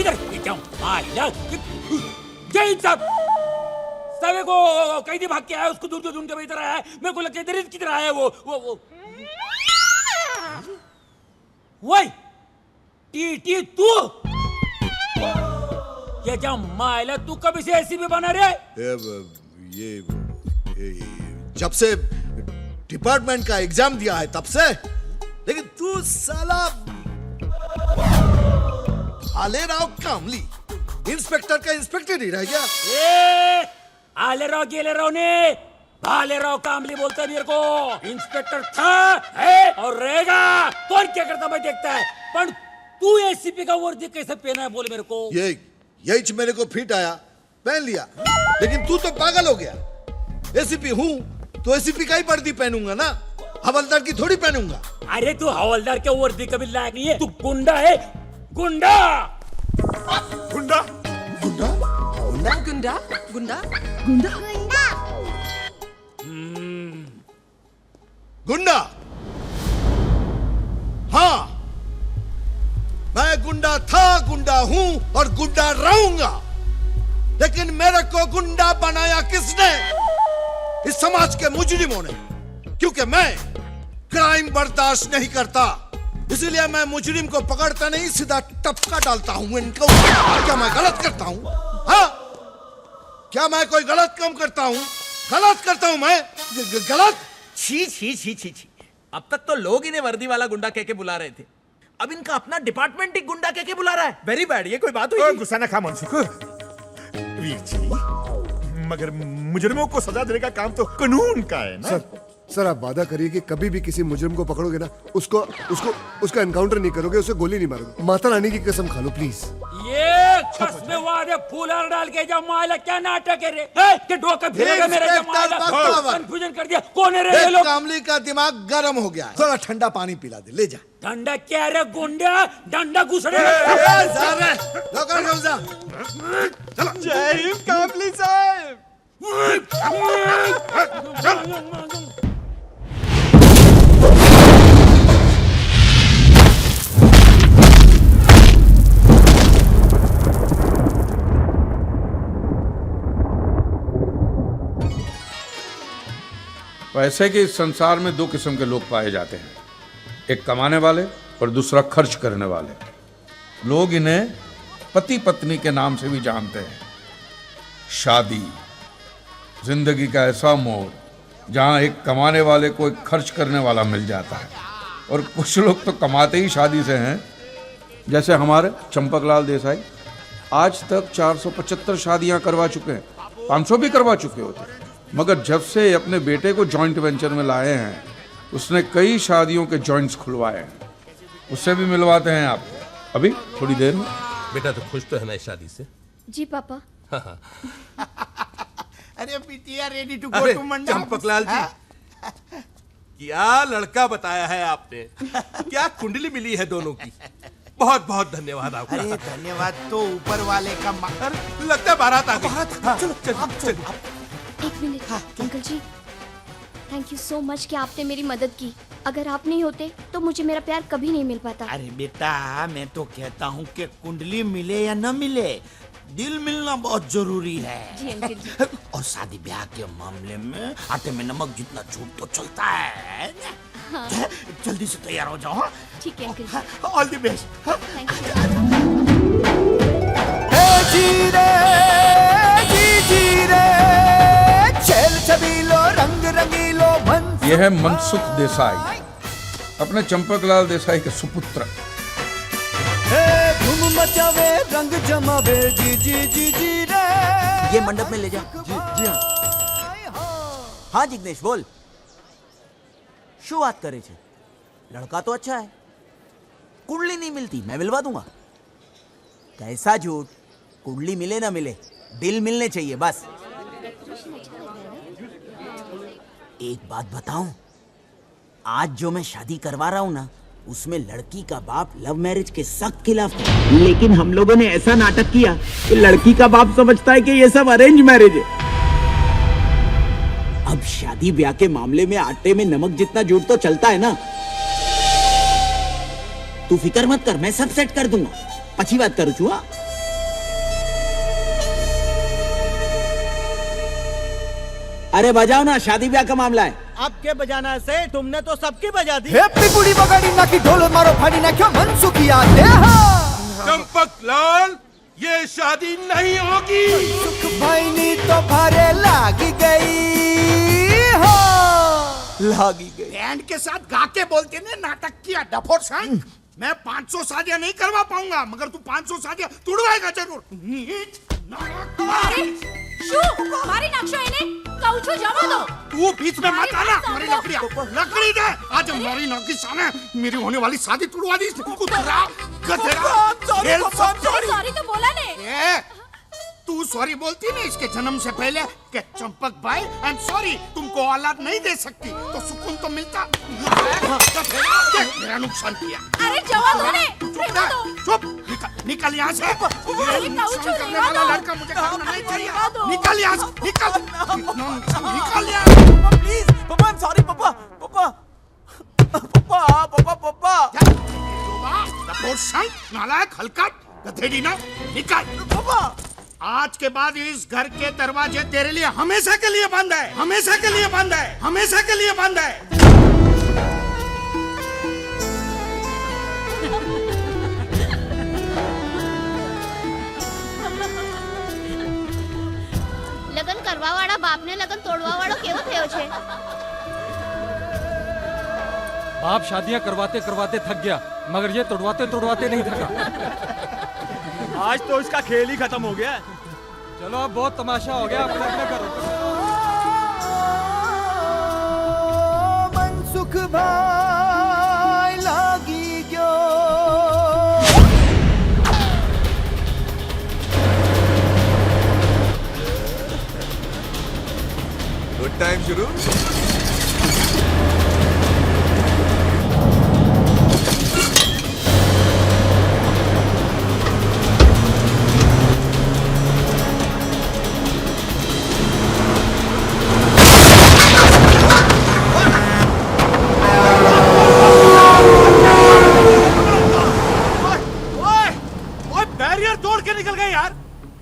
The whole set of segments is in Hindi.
इधर क्या माया जय साहब सवे को कैदी भाग के आया, उसको दूर ढूंढ के इधर आया है। मेरे को लगता है इधर किधर आया वो वही टी तू ये क्या मायला, तू कभी से ऐसी भी बना रे? ये जब से डिपार्टमेंट का एग्जाम दिया है तब से। लेकिन तू साला भालेराव कामली इंस्पेक्टर का इंस्पेक्टर ही रह गया। आलेराव गेलेराव ने भालेराव कामली बोलता है मेरे को। इंस्पेक्टर था है और रहेगा। कौन क्या करता मैं देखता है। पर तू एसीपी का वर्दी कैसे पहना है बोल मेरे को। यही मेरे को फिट आया, पहन लिया। लेकिन तू तो पागल हो गया। एसीपी हूँ तो एसीपी का ही वर्दी पहनूंगा ना, हवलदार की थोड़ी पहनूंगा। अरे तू हवलदार के वर्दी कभी लायक नहीं है। तू गुंडा है, गुंडा गुंडा गुंडा गुंडा गुंडा गुंडा गुंडा गुंडा। हाँ, मैं गुंडा था, गुंडा हूं और गुंडा रहूंगा। लेकिन मेरे को गुंडा बनाया किसने? इस समाज के मुजरिमों ने। क्योंकि मैं क्राइम बर्दाश्त नहीं करता, इसलिए मैं मुजरिम को पकड़ता नहीं, सीधा टपका डालता हूं इनको। क्या मैं गलत करता हूं? हाँ, क्या मैं कोई गलत काम करता हूं? गलत करता हूं मैं? गलत? छी छी छी छी छी। अब तक तो लोग इन्हें वर्दी वाला गुंडा कह के बुला रहे थे, अब इनका अपना डिपार्टमेंट ही गुंडा कह के बुला रहा है। Very bad. ये कोई बात हुई? गुस्सा ना खा मनसुख। वीर जी, मगर मुजरिमों को सजा देने का काम तो कानून का है ना। सर आप वादा करिए कि कभी भी किसी मुजरिम को पकड़ोगे ना, उसका एनकाउंटर नहीं करोगे, उसे गोली नहीं मारोगे। माता रानी की कसम खा लो प्लीज। ये कसम वादे फूलार डाल के जब मायला क्या नाटक है रे? के डोका फिरेगा मेरे जमाला। कंफ्यूजन कर दिया। कौन है रे ये लोग? कामली का दिमाग गर्म हो गया है, थोड़ा ठंडा पानी पिला दे, ले जा। ठंडा क्या रे गुंडा? डंडा घुसड़े। जय हिंद कामली साहब। ऐसे कि इस संसार में दो किस्म के लोग पाए जाते हैं, एक कमाने वाले और दूसरा खर्च करने वाले। लोग इन्हें पति पत्नी के नाम से भी जानते हैं। शादी जिंदगी का ऐसा मोड़ जहां एक कमाने वाले को एक खर्च करने वाला मिल जाता है। और कुछ लोग तो कमाते ही शादी से हैं, जैसे हमारे चंपकलाल देसाई आज तक 475 शादियां करवा चुके हैं, 500 भी करवा चुके होते। मगर जब से अपने बेटे को जॉइंट वेंचर में लाए हैं, उसने कई शादियों के जॉइंट्स खुलवाए हैं। उससे भी मिलवाते हैं आप अभी थोड़ी देर में। बेटा तो खुश तो है ना इस शादी से? जी पापा। अरे बिटिया रेडी टू गो टू मंडप। चंपकलाल जी, क्या लड़का बताया है आपने। क्या कुंडली मिली है दोनों की। बहुत बहुत धन्यवाद आपका। अरे धन्यवाद तो ऊपर वाले का। लगता है बारात आ गई। चलो चलो। एक minute uncle ji, thank you so much कि आपने मेरी मदद की। अगर आप नहीं होते तो मुझे मेरा प्यार कभी नहीं मिल पाता। अरे बेटा, मैं तो कहता हूँ कि कुंडली मिले या न मिले, दिल मिलना बहुत जरूरी है। जी अंकल जी। और शादी ब्याह के मामले में आटे में नमक जितना झूठ तो चलता है। हाँ। जल्दी से तैयार हो जाओ। ठीक है uncle ji. All the best. Thank you. यह है मनसुख देसाई, अपने चंपकलाल देसाई के सुपुत्र। रंग जमावे जी जी जी जी रे। ये मंडप में ले जा। जी हाँ। हाँ जिग्नेश बोल। शू बात करे छे? लड़का तो अच्छा है, कुंडली नहीं मिलती, मैं मिलवा दूंगा। कैसा झूठ? कुंडली मिले ना मिले, दिल मिलने चाहिए बस। एक बात बताऊं, आज जो मैं शादी करवा रहा हूं ना, उसमें लड़की का बाप लव मैरिज के सख्त खिलाफ था। लेकिन हम लोगों ने ऐसा नाटक किया कि लड़की का बाप समझता है कि ये सब अरेंज मैरिज है। अब शादी ब्याह के मामले में आटे में नमक जितना झूठ तो चलता है ना। तू फिक्र मत कर, मैं सब सेट कर दूंगा। पछी बात करूँ छुआ। अरे बजाओ ना, शादी ब्याह का मामला है। अब के बजाना है से तुमने तो सबकी बजा दी। हेप्पी बुड़ी बगाड़ी ना की ढोल मारो फाड़ी ना क्यों मनसुखी आते हैं। चंपक लाल, ये शादी नहीं होगी। सुख भाई नी तो भारे लागी गई हो, लागी गई। बैंड के साथ गा के बोलते ने नाटक किया डफोर संग। मैं 500 शादियां नहीं करवा पाऊंगा, मगर तू 500 शादियां तुड़वाएगा जरूर। नीच नाटक। मारी नक्शा इन्हें काउचो जमा दो। तू बीच में मत आना। मेरी लकड़ी दे। आज हमारी नौकी सामने मेरी होने वाली शादी तुड़वा दी। कुतरा गधेड़ा खेल सब सॉरी तो बोला ने। तू सॉरी बोलती नहीं इसके जन्म से पहले कि चंपक भाई आई एम सॉरी, तुमको औलाद नहीं दे सकती तो सुकून तो मिलता। मेरा नुकसान किया। अरे जवाब दो ने। चुप निकल यहाँ से। ये नुकसान करने वाला लड़का मुझे करना नहीं चाहिए। निकल यहाँ से, निकल निकल यहाँ से। प्लीज पापा, आई एम सॉरी पापा। पापा पापा पापा पापा। नालायक हलकट गधेड़ी ना, निकल। पापा आज के बाद इस घर के दरवाजे तेरे लिए हमेशा के लिए बंद है। हमेशा के लिए बंद है। हमेशा के लिए बंद है। લગન કરવા વાળા બાપને લગન તોડવા વાળો કેવો થયો છે? बाप शादियां करवाते करवाते थक गया, मगर ये तोड़वाते तोड़वाते नहीं थका। आज तो इसका खेल ही खत्म हो गया। चलो अब बहुत तमाशा हो गया, अपने अपने करो। मनसुख भाई लागी गयो। गुड टाइम शुरू।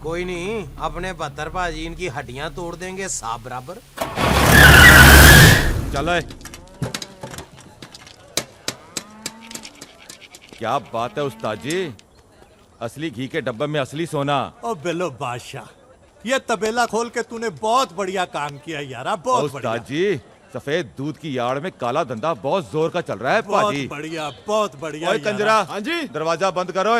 कोई नहीं, अपने बहत्तर भाजी इनकी हड्डियां तोड़ देंगे साफ बराबर। चलो क्या बात है उस्ताद जी, असली घी के डब्बे में असली सोना। ओ बेलो बादशाह, ये तबेला खोल के तूने बहुत बढ़िया काम किया यार, बहुत बढ़िया। उस्ताद जी, सफेद दूध की यार्ड में काला धंधा बहुत जोर का चल रहा है पाजी। बहुत बढ़िया, बहुत बढ़िया। ओए कंजरा, हाँ जी, दरवाजा बंद करो।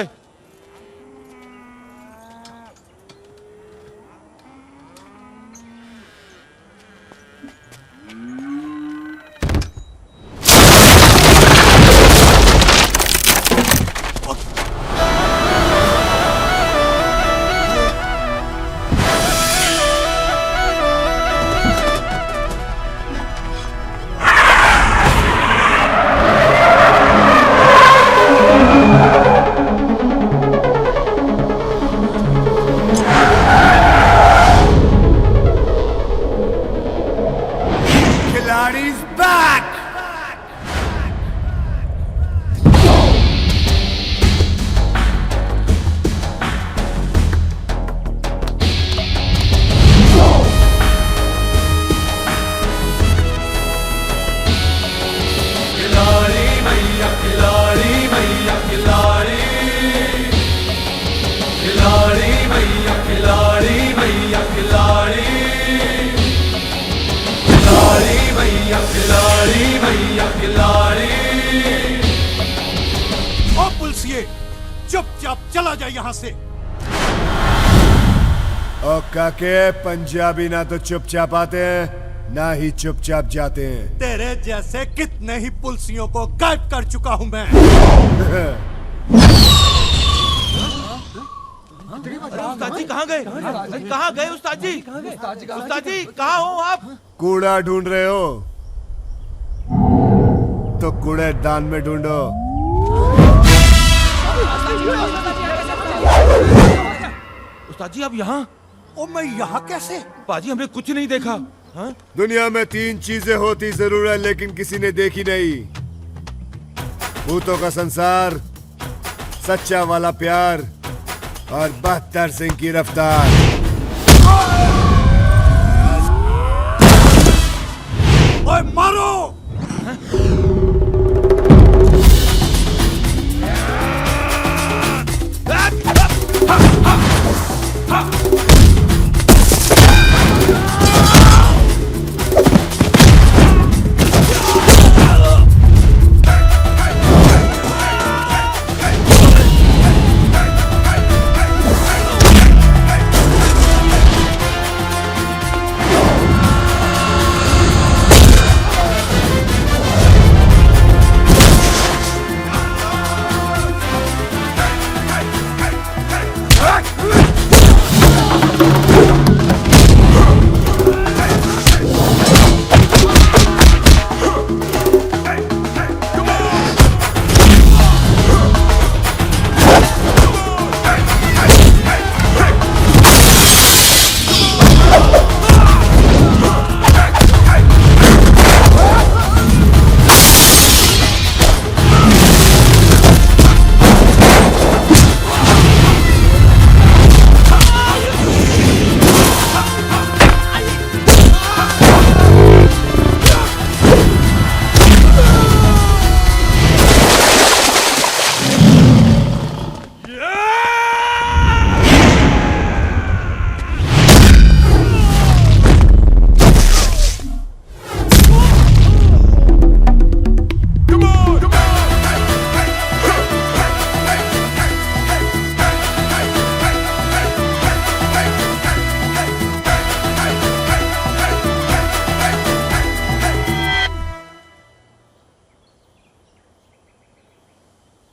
चुपचाप चला जा यहाँ से। ओ काके, पंजाबी ना तो चुपचाप आते हैं ना ही चुपचाप जाते हैं। तेरे जैसे कितने ही पुलिसियों को गायब कर चुका हूँ मैं। उस्ताद जी कहाँ गए? कहाँ गए उस्ताद जी? उस्ताद जी कहाँ हो आप? कूड़ा ढूंढ रहे हो तो कूड़ेदान में ढूंढो। उस्ताद जी आप यहाँ? ओ मैं यहाँ कैसे? पाजी हमने कुछ नहीं देखा। हाँ? दुनिया में 3 चीजें होती जरूर है लेकिन किसी ने देखी नहीं। भूतों का संसार, सच्चा वाला प्यार और 72 सिंह की रफ्तार। ओए मारो।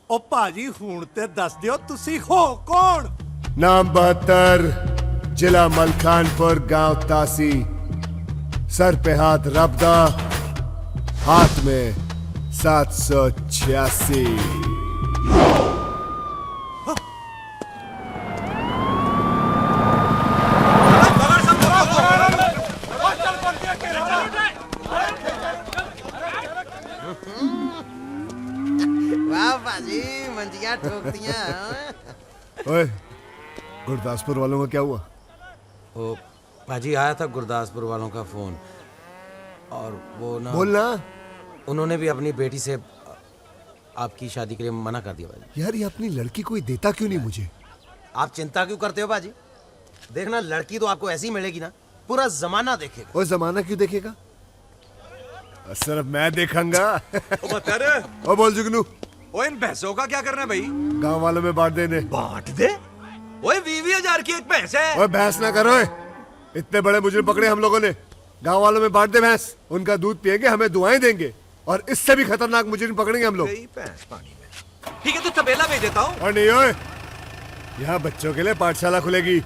ओ भाजी हुण ते दस दियो तुसी हो कौन? नाम 72, जिला मलखानपुर, गांव तासी। सर पे हाथ रबदा, हाथ में 786। वाह बाजी मंजिया ठोक दिया। ओए, गुरदासपुर वालों का क्या हुआ? ओ पाजी आया था गुरदासपुर वालों का फोन, और वो ना बोलना। उन्होंने भी अपनी बेटी से आपकी शादी के लिए मना कर दिया बाजी। यार ये अपनी लड़की कोई देता क्यों नहीं मुझे? आप चिंता क्यों करते हो बाजी? देखना लड़की तो आपको ऐसी मिलेगी ना, पूरा जमाना देखेगा। वो जमाना क्यों देखेगा? सिर्फ मैं देखूंगा। ओ बोल जुगनू, ओ इन भैंसों का क्या करना है भाई? गांव वालों में बांट देने। बांट दे? ओए 20,000 की एक भैंस है। ओए भैंस ना करो, इतने बड़े मुजरिम पकड़े हम लोगों ने। गांव वालों में बांट दे भैंस, उनका दूध पिएंगे, हमें दुआएं देंगे, और इससे भी खतरनाक मुजरिम पकड़ेंगे हम लोग। भैंस पानी में। ठीक है तो तबेला भेज देता हूँ। और नहीं ओए, यहाँ बच्चों के लिए पाठशाला खुलेगी।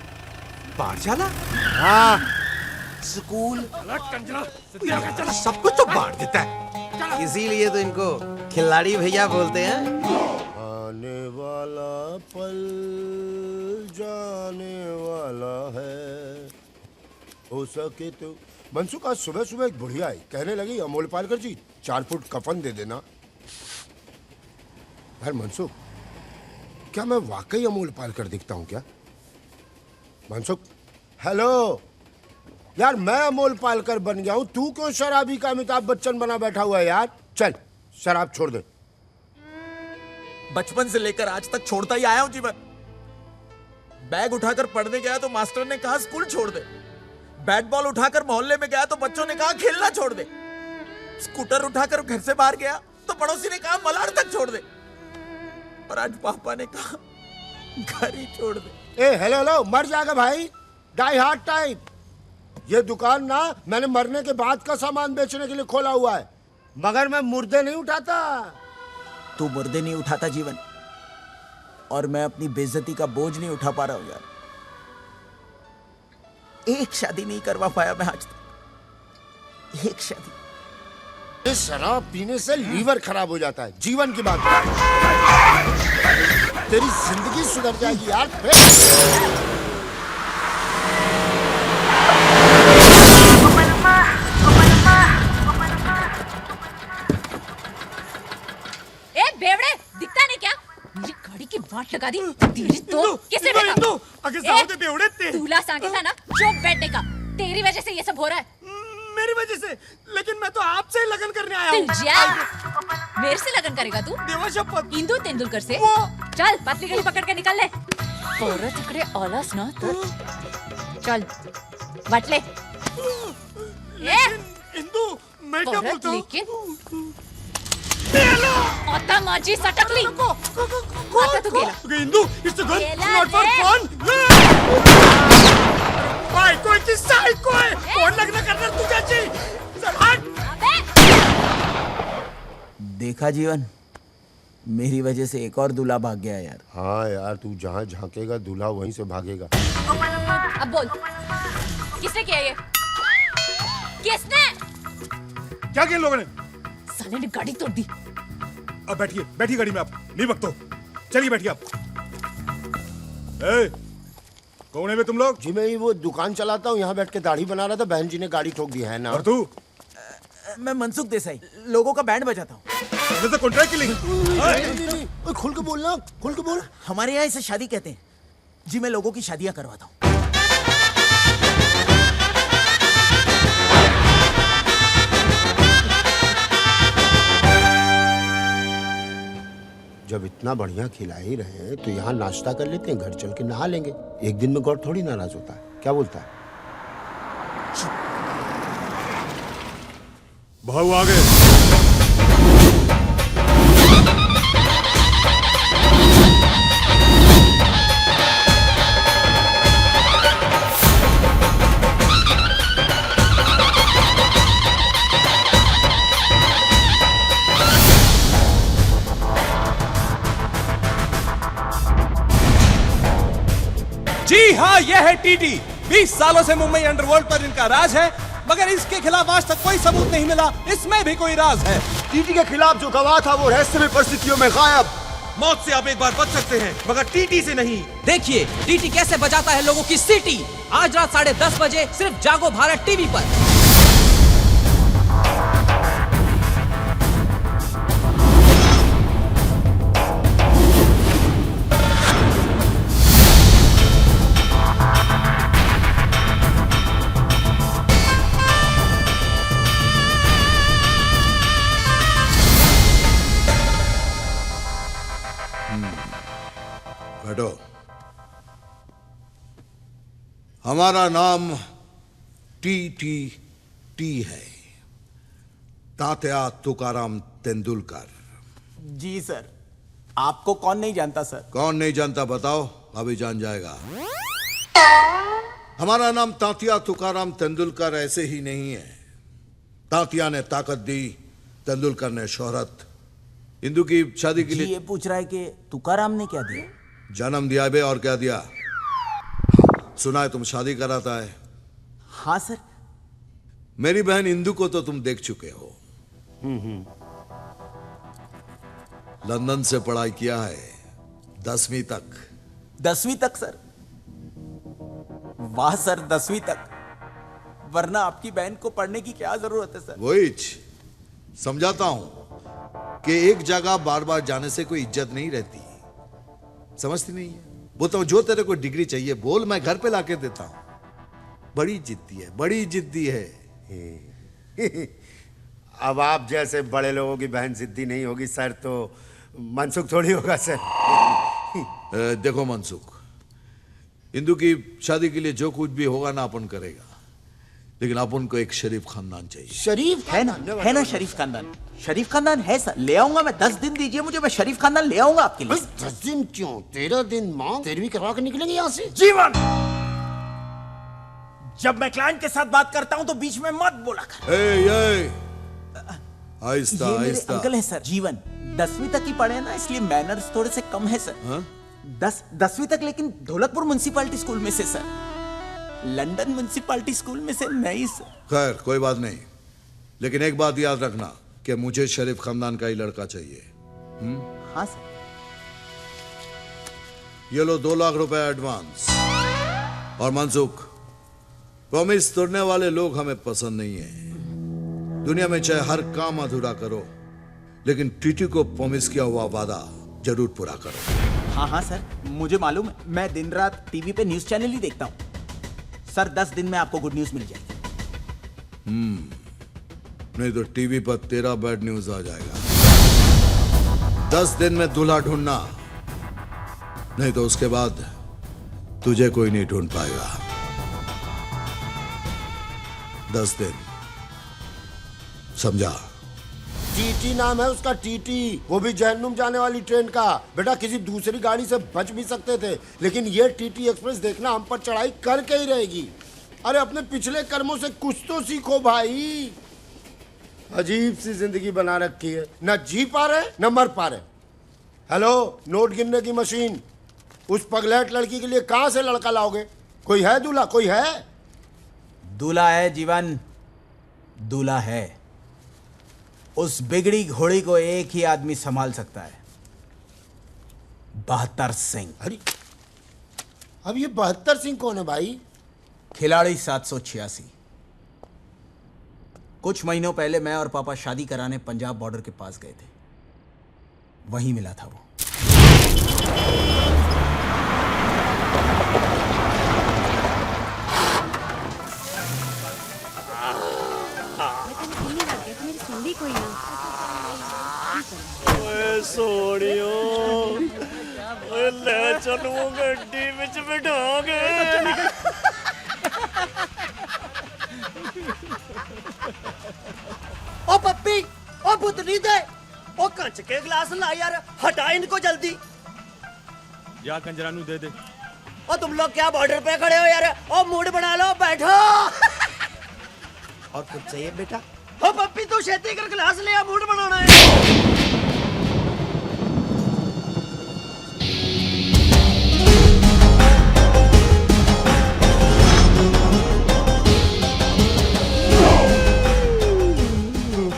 पाठशाला? हाँ, स्कूल, सब कुछ तो बांट देता है। इसीलिए तो इनको खिलाड़ी भैया बोलते हैं। आने वाला पल जाने वाला है, हो सके तो। मनसुख आज सुबह सुबह एक बुढ़िया आई, कहने लगी अमोल पालकर जी 4 फुट कफन दे देना। यार मनसुख, क्या मैं वाकई अमोल पालकर दिखता हूँ क्या? मनसुख, हेलो यार, मैं अमोल पालकर बन गया हूं, तू क्यों शराबी का अमिताभ बच्चन बना बैठा हुआ है यार? चल शराब छोड़ दे। बचपन से लेकर आज तक छोड़ता ही आया हूं जीवन। बैग उठाकर पढ़ने गया तो मास्टर ने कहा स्कूल छोड़ दे। बैट बॉल उठाकर मोहल्ले में गया तो बच्चों ने कहा खेलना छोड़ दे। स्कूटर उठाकर घर से बाहर गया तो पड़ोसी ने कहा मलाड तक छोड़ दे। और आज पापा ने कहा घर ही छोड़ दे। ए हेलो हेलो, मर जाएगा भाई, डाई हार्ड टाइप। ये दुकान ना मैंने मरने के बाद का सामान बेचने के लिए खोला हुआ है, मगर मैं मुर्दे नहीं उठाता। तू मुर्दे नहीं उठाता जीवन, और मैं अपनी बेइज्जती का बोझ नहीं उठा पा रहा हूं यार। एक शादी नहीं करवा पाया मैं आज तक, एक शादी। इस शराब पीने से लीवर खराब हो जाता है, जीवन की बात। तेरी जिंदगी सुधर जाएगी यार। बेवड़े, दिखता नहीं क्या? मेरी गाड़ी की वाट लगा दी। तेरी तो किसने आगे जाओ दे बेवड़े ते। दूल्हा सांगे था ना जो बैठने का, तेरी वजह से ये सब हो रहा है। मेरी वजह से, लेकिन मैं तो आपसे ही लगन करने आया हूँ। मेरे से लगन करेगा तू? देवा शपथ। इंदू तेंदुलकर से? चल पतली गली पकड़ के निकल ले। पोरं तिकडे आलास ना तर चल वाटले। इंदू मैं क्या बोलता हूँ? लेकिन आता माझी सटकली। आता तू गेला। इंदू इट्स गुड गेला नॉट फॉर रे। फन। बायको की सायको आहे, कोण लग्न करणार तुझ्याशी? चल हट। देखा जीवन, मेरी वजह से एक और दूल्हा भाग गया यार। हाँ यार, तू जहाँ झांकेगा दूल्हा वहीं से भागेगा। अब बोल किसने किया ये? किसने? क्या किया इन लोगों ने? साले ने गाड़ी तोड़ दी। अब बैठिए, बैठिए गाड़ी में आप, नहीं बकतो। चलिए बैठिए आप। ए, कौन है बे तुम लोग? जी मैं वो दुकान चलाता हूँ, यहाँ बैठ के दाढ़ी बना रहा था, बहन जी ने गाड़ी ठोक दी है ना। और तू? मैं मनसुख देसाई, लोगों का बैंड बजाता हूँ। तो कॉन्ट्रैक्ट के लिए खुल के बोलना, खुल के बोल। हमारे यहाँ इसे शादी कहते हैं जी। मैं लोगों की शादियां करवाता हूँ। जब इतना बढ़िया खिला ही रहे हैं तो यहाँ नाश्ता कर लेते हैं, घर चल के नहा लेंगे। एक दिन में गौर थोड़ी नाराज होता है, क्या बोलता है? भाऊ आ गए। जी हाँ, यह है टीटी। 20 सालों से मुंबई अंडरवर्ल्ड पर इनका राज है, मगर इसके खिलाफ आज तक कोई सबूत नहीं मिला। इसमें भी कोई राज है। टीटी के खिलाफ जो गवाह था वो रहस्यमय परिस्थितियों में गायब। मौत से आप एक बार बच सकते हैं, मगर टीटी से नहीं। देखिए टीटी कैसे बजाता है लोगों की सीटी। आज रात 10:30 बजे सिर्फ जागो भारत टीवी पर। बैठो। हमारा नाम टी है, तात्या तुकाराम तेंदुलकर। जी सर, आपको कौन नहीं जानता सर? कौन नहीं जानता बताओ, अभी जान जाएगा। हमारा नाम तात्या तुकाराम तेंदुलकर ऐसे ही नहीं है। तात्या ने ताकत दी, तेंदुलकर ने शोहरत। इंदू की शादी के जी लिए ये पूछ रहा है कि तुकाराम ने क्या दिया? जन्म दिया बे, और क्या दिया? सुना है तुम शादी कराता है। हाँ सर। मेरी बहन इंदू को तो तुम देख चुके हो। लंदन से पढ़ाई किया है, 10वीं तक। 10वीं तक सर? वाह सर, 10वीं तक। वरना आपकी बहन को पढ़ने की क्या जरूरत है सर? वही समझाता हूं कि एक जगह बार बार जाने से कोई इज्जत नहीं रहती। समझती नहीं है? वो तो जो तेरे को डिग्री चाहिए बोल, मैं घर पे लाके देता हूं। बड़ी जिद्दी है, बड़ी जिद्दी है। अब आप जैसे बड़े लोगों की बहन जिद्दी नहीं होगी सर तो मनसुख थोड़ी होगा सर। देखो मनसुख, इंदू की शादी के लिए जो कुछ भी होगा ना अपन करेगा, लेकिन अपन को एक शरीफ खानदान चाहिए। शरीफ है ना शरीफ खानदान। शरीफ खानदान है सर, ले आऊंगा मैं। 10 दिन दीजिए मुझे, मैं शरीफ खानदान ले आऊंगा आपके लिए। 10 दिन क्यों? 13 दिन मांग, 13वीं करवा के निकलेंगे यहाँ से। जीवन, जब मैं क्लाइंट के साथ बात करता हूं तो बीच में मत बोला कर। आहिस्ता ये मेरे आहिस्ता। अंकल है सर, जीवन। 10वीं तक ही पढ़े ना, इसलिए मैनर्स थोड़े से कम है सर। 10वीं तक, लेकिन ढोलकपुर म्युनिसिपैलिटी स्कूल में से सर। लंदन म्युनिसिपैलिटी स्कूल में से नहीं सर। खैर कोई बात नहीं, लेकिन एक बात याद रखना कि मुझे शरीफ खानदान का ही लड़का चाहिए। हाँ सर। ये लो 2 लाख रुपए एडवांस। और मनसुख, प्रॉमिस तोड़ने वाले लोग हमें पसंद नहीं है। दुनिया में चाहे हर काम अधूरा करो, लेकिन टीटी को प्रॉमिस किया हुआ वादा जरूर पूरा करो। हाँ सर, मुझे मालूम है। मैं दिन रात टीवी पे न्यूज चैनल ही देखता हूँ सर। 10 दिन में आपको गुड न्यूज मिल जाएगी। नहीं तो टीवी पर तेरा बैड न्यूज आ जाएगा। 10 दिन में दूल्हा ढूंढना, नहीं तो उसके बाद तुझे कोई नहीं ढूंढ पाएगा। 10 दिन, समझा? टीटी नाम है उसका, टीटी, वो भी जहन्नुम जाने वाली ट्रेन का। बेटा किसी दूसरी गाड़ी से बच भी सकते थे, लेकिन ये टीटी एक्सप्रेस देखना हम पर चढ़ाई करके ही रहेगी। अरे अपने पिछले कर्मों से कुछ तो सीखो भाई। अजीब सी जिंदगी बना रखी है, न जी पा रहे न मर पा रहे। हेलो, नोट गिनने की मशीन, उस पगलेट लड़की के लिए कहां से लड़का लाओगे? कोई है दूल्हा? कोई है? दूल्हा है जीवन, दूल्हा है। उस बिगड़ी घोड़ी को एक ही आदमी संभाल सकता है, 72 सिंह। अरे अब ये 72 सिंह कौन है भाई? खिलाड़ी 786। कुछ महीनों पहले मैं और पापा शादी कराने पंजाब बॉर्डर के पास गए थे, वहीं मिला था वो। सोनियो ले चलो गड्डी विच बिठाओगे। ओ पप्पी, ओ पुतली दे, ओ कंच के गिलास ला यार, हटा इनको जल्दी। जा कंजरानू दे दे। ओ तुम लोग क्या बॉर्डर पे खड़े हो यार? ओ मूड बना लो, बैठो। और कुछ चाहिए बेटा? ओ पप्पी तू छेती कर गिलास ले आ, मूड बनाना है।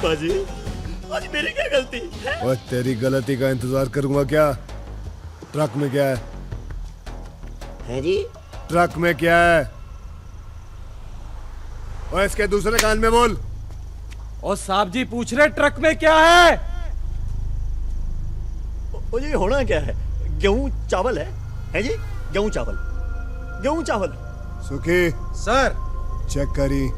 बाजी, आज मेरी क्या गलती है? और तेरी गलती का इंतजार करूंगा क्या? ट्रक में क्या है जी? ट्रक में क्या है? और इसके दूसरे कान में बोल। और साहब जी पूछ रहे ट्रक में क्या है? ओ जी होना क्या है? गेहूं चावल है जी? गेहूं चावल, गेहूं चावल। सुखी सर, चेक करी।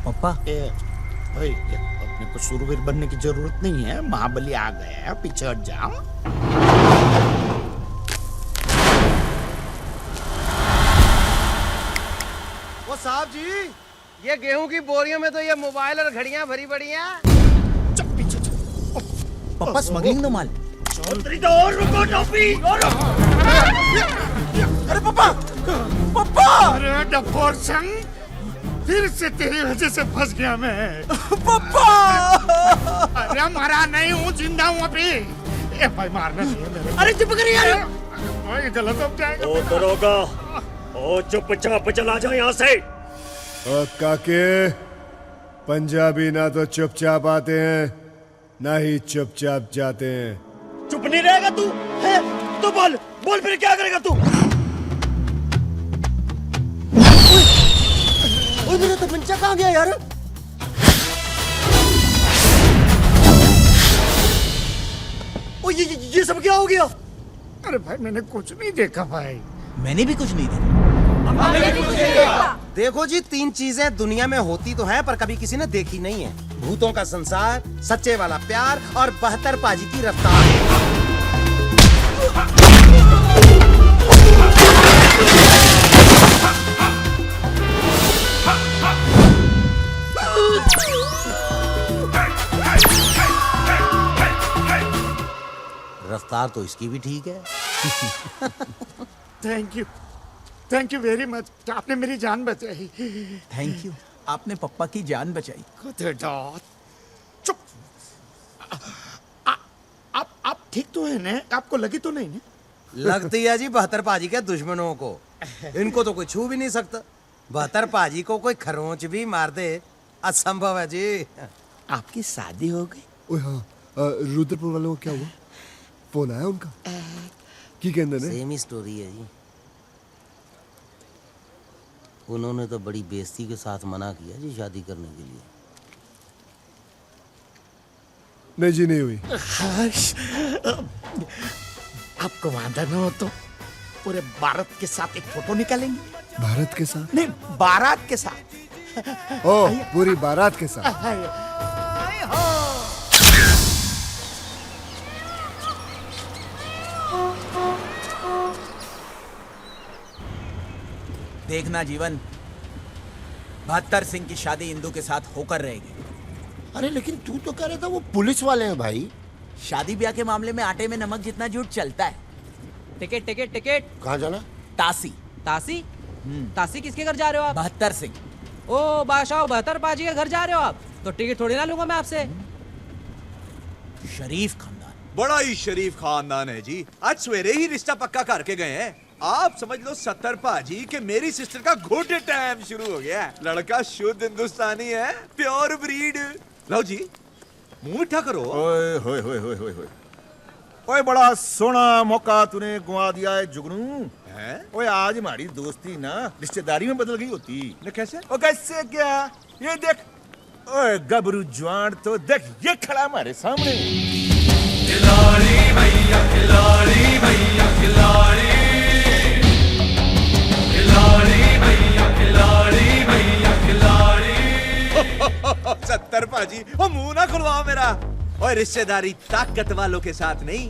पप्पा भाई अपने को शूरवीर बनने की जरूरत नहीं है, महाबली आ गया है, पीछे हट जाओ। वो साहब जी, ये गेहूं की बोरियों में तो ये मोबाइल और घड़ियां भरी पड़ी हैं। चुप पीछे पप्पा स्मगलिंग दो माल। चौधरी तो और रुको, टोपी और अरे पापा, पापा! अरे डफोर संग, फिर से तेरी वजह से फंस गया मैं। पापा! अरे मरा नहीं हूँ, जिंदा हूँ अभी। ए भाई मारना नहीं है मेरे। अरे चुप करिए यार, भाई गलत हो जाएगा। ओ दरोगा, ओ चुपचाप चला जा यहाँ से। और काके, पंजाबी ना तो चुपचाप आते हैं, ना ही चुपचाप जाते हैं। चुप नहीं रहेगा तू? है? तो बोल, बोल फिर क्या करेगा तू? ओए मेरा तमंचा कहाँ गया यार? ओ ये सब क्या हो गया? अरे भाई मैंने कुछ नहीं देखा भाई। मैंने भी कुछ नहीं देखा। देखो जी, 3 चीजें दुनिया में होती तो हैं पर कभी किसी ने देखी नहीं है। भूतों का संसार, सच्चे वाला प्यार और 72 पाजी की रफ्तार। रफ्तार तो इसकी भी ठीक है। थैंक यू वेरी मच, आपने मेरी जान बचाई। थैंक यू, आपने पप्पा की जान बचाई। चुप। आप ठीक तो है ना? आपको लगी तो नहीं ना? लगती है जी 72 पाजी के दुश्मनों को। इनको तो कोई छू भी नहीं सकता। 72 पाजी को कोई खरोंच भी मार दे, असंभव है जी। आपकी शादी हो गई? ओए हाँ, रुद्रपुर वालों को क्या हुआ? फोन आया उनका? की कहते ने? सेम ही स्टोरी है जी। उन्होंने तो बड़ी बेइज्जती के साथ मना किया जी शादी करने के लिए। नहीं जी, नहीं हुई। आपको वादा न हो तो पूरे भारत के साथ एक फोटो निकालेंगे? भारत के साथ? नहीं, बारात के साथ। ओ, पूरी बारात के साथ। देखना जीवन, 72 सिंह की शादी इंदू के साथ होकर रहेगी। अरे लेकिन तू तो कह रहा था वो पुलिस वाले हैं भाई। शादी ब्याह के मामले में आटे में नमक जितना झूठ चलता है। Ticket ticket ticket. कहाँ जाना? तासी। तासी? तासी किसके घर जा रहे हो आप? 72 सिंह। ओ बादशाह 72 पाजी के घर जा रहे हो आप? तो टिकट थोड़ी ना लूंगा मैं आपसे। शरीफ खानदान। बड़ा ही शरीफ खानदान है जी। आज सवेरे ही रिश्ता पक्का करके गए हैं। आप समझ लो 70 पाजी के मेरी सिस्टर का गुड टाइम शुरू हो गया है। लड़का शुद्ध हिंदुस्तानी है, प्योर ब्रीड। लो जी, मुंह मीठा करो। ओए होए होए होए होए होए। ओए बड़ा सोना मौका तूने गुआ दिया है जुगनू। हैं? ओए आज हमारी दोस्ती ना रिश्तेदारी में बदल गई होती। न कैसे? ओ कैसे क्या? ये देख, ओए गबरू जवान तो देख, ये खड़ा हमारे सामने। खिलाड़ी भैया, खिलाड़ी भैया, खिलाड़ी, खिलाड़ी भैया, खिलाड़ी भैया, खिलाड़ी। 70 पाजी, ओ मुंह ना खुलवाओ मेरा। और रिश्तेदारी ताकत वालों के साथ नहीं,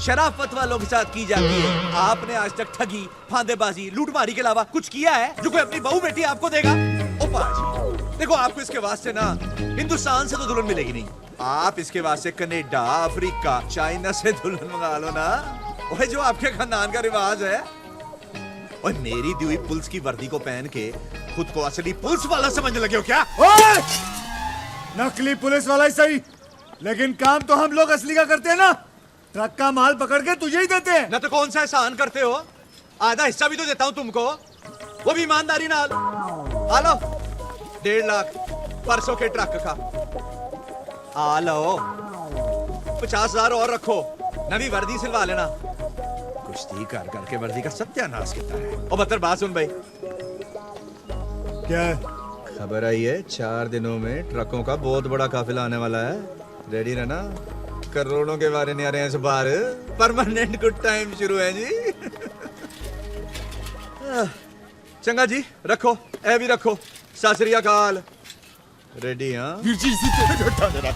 शराफत वालों के साथ की जाती है। आपने आज तक ठगी, फांदेबाजी, लूटमारी के अलावा कुछ किया है जो कोई अपनी बहू बेटी आपको देगा? ओ पाजी, देखो आपको इसके वास्ते ना हिंदुस्तान से तो दुल्हन मिलेगी नहीं। आप इसके वास्ते कनेडा, अफ्रीका, चाइना से दुल्हन मंगा लो ना। ओए जो आपके खानदान का रिवाज है। और मेरी दी हुई पुलिस की वर्दी को पहन के खुद को असली पुलिस वाला समझने लगे हो क्या? ओए! नकली पुलिस वाला ही सही, लेकिन काम तो हम लोग असली का करते हैं ना। ट्रक का माल पकड़ के तुझे ही देते हैं। ना तो कौन सा एहसान करते हो? आधा हिस्सा भी तो देता हूं तुमको, वो भी ईमानदारी नाल। आ लो 1.5 लाख परसों के ट्रक का। आ लो 50,000 और रखो, नवी वर्दी सिलवा लेना। कुश्ती कर करके वर्दी का सत्यानाश किया है। और बतर बात सुन भाई, क्या खबर आई है 4 दिनों में ट्रकों का बहुत बड़ा काफिला आने वाला है। रेडी रहना, करोड़ों के बारे नहीं आ रहे हैं इस बार। परमानेंट गुड टाइम शुरू है जी। चंगा जी, रखो, ए भी रखो। सत श्री अकाल। रेडी? हाँ वीर जी, इसी तेरे घटा दे रहा।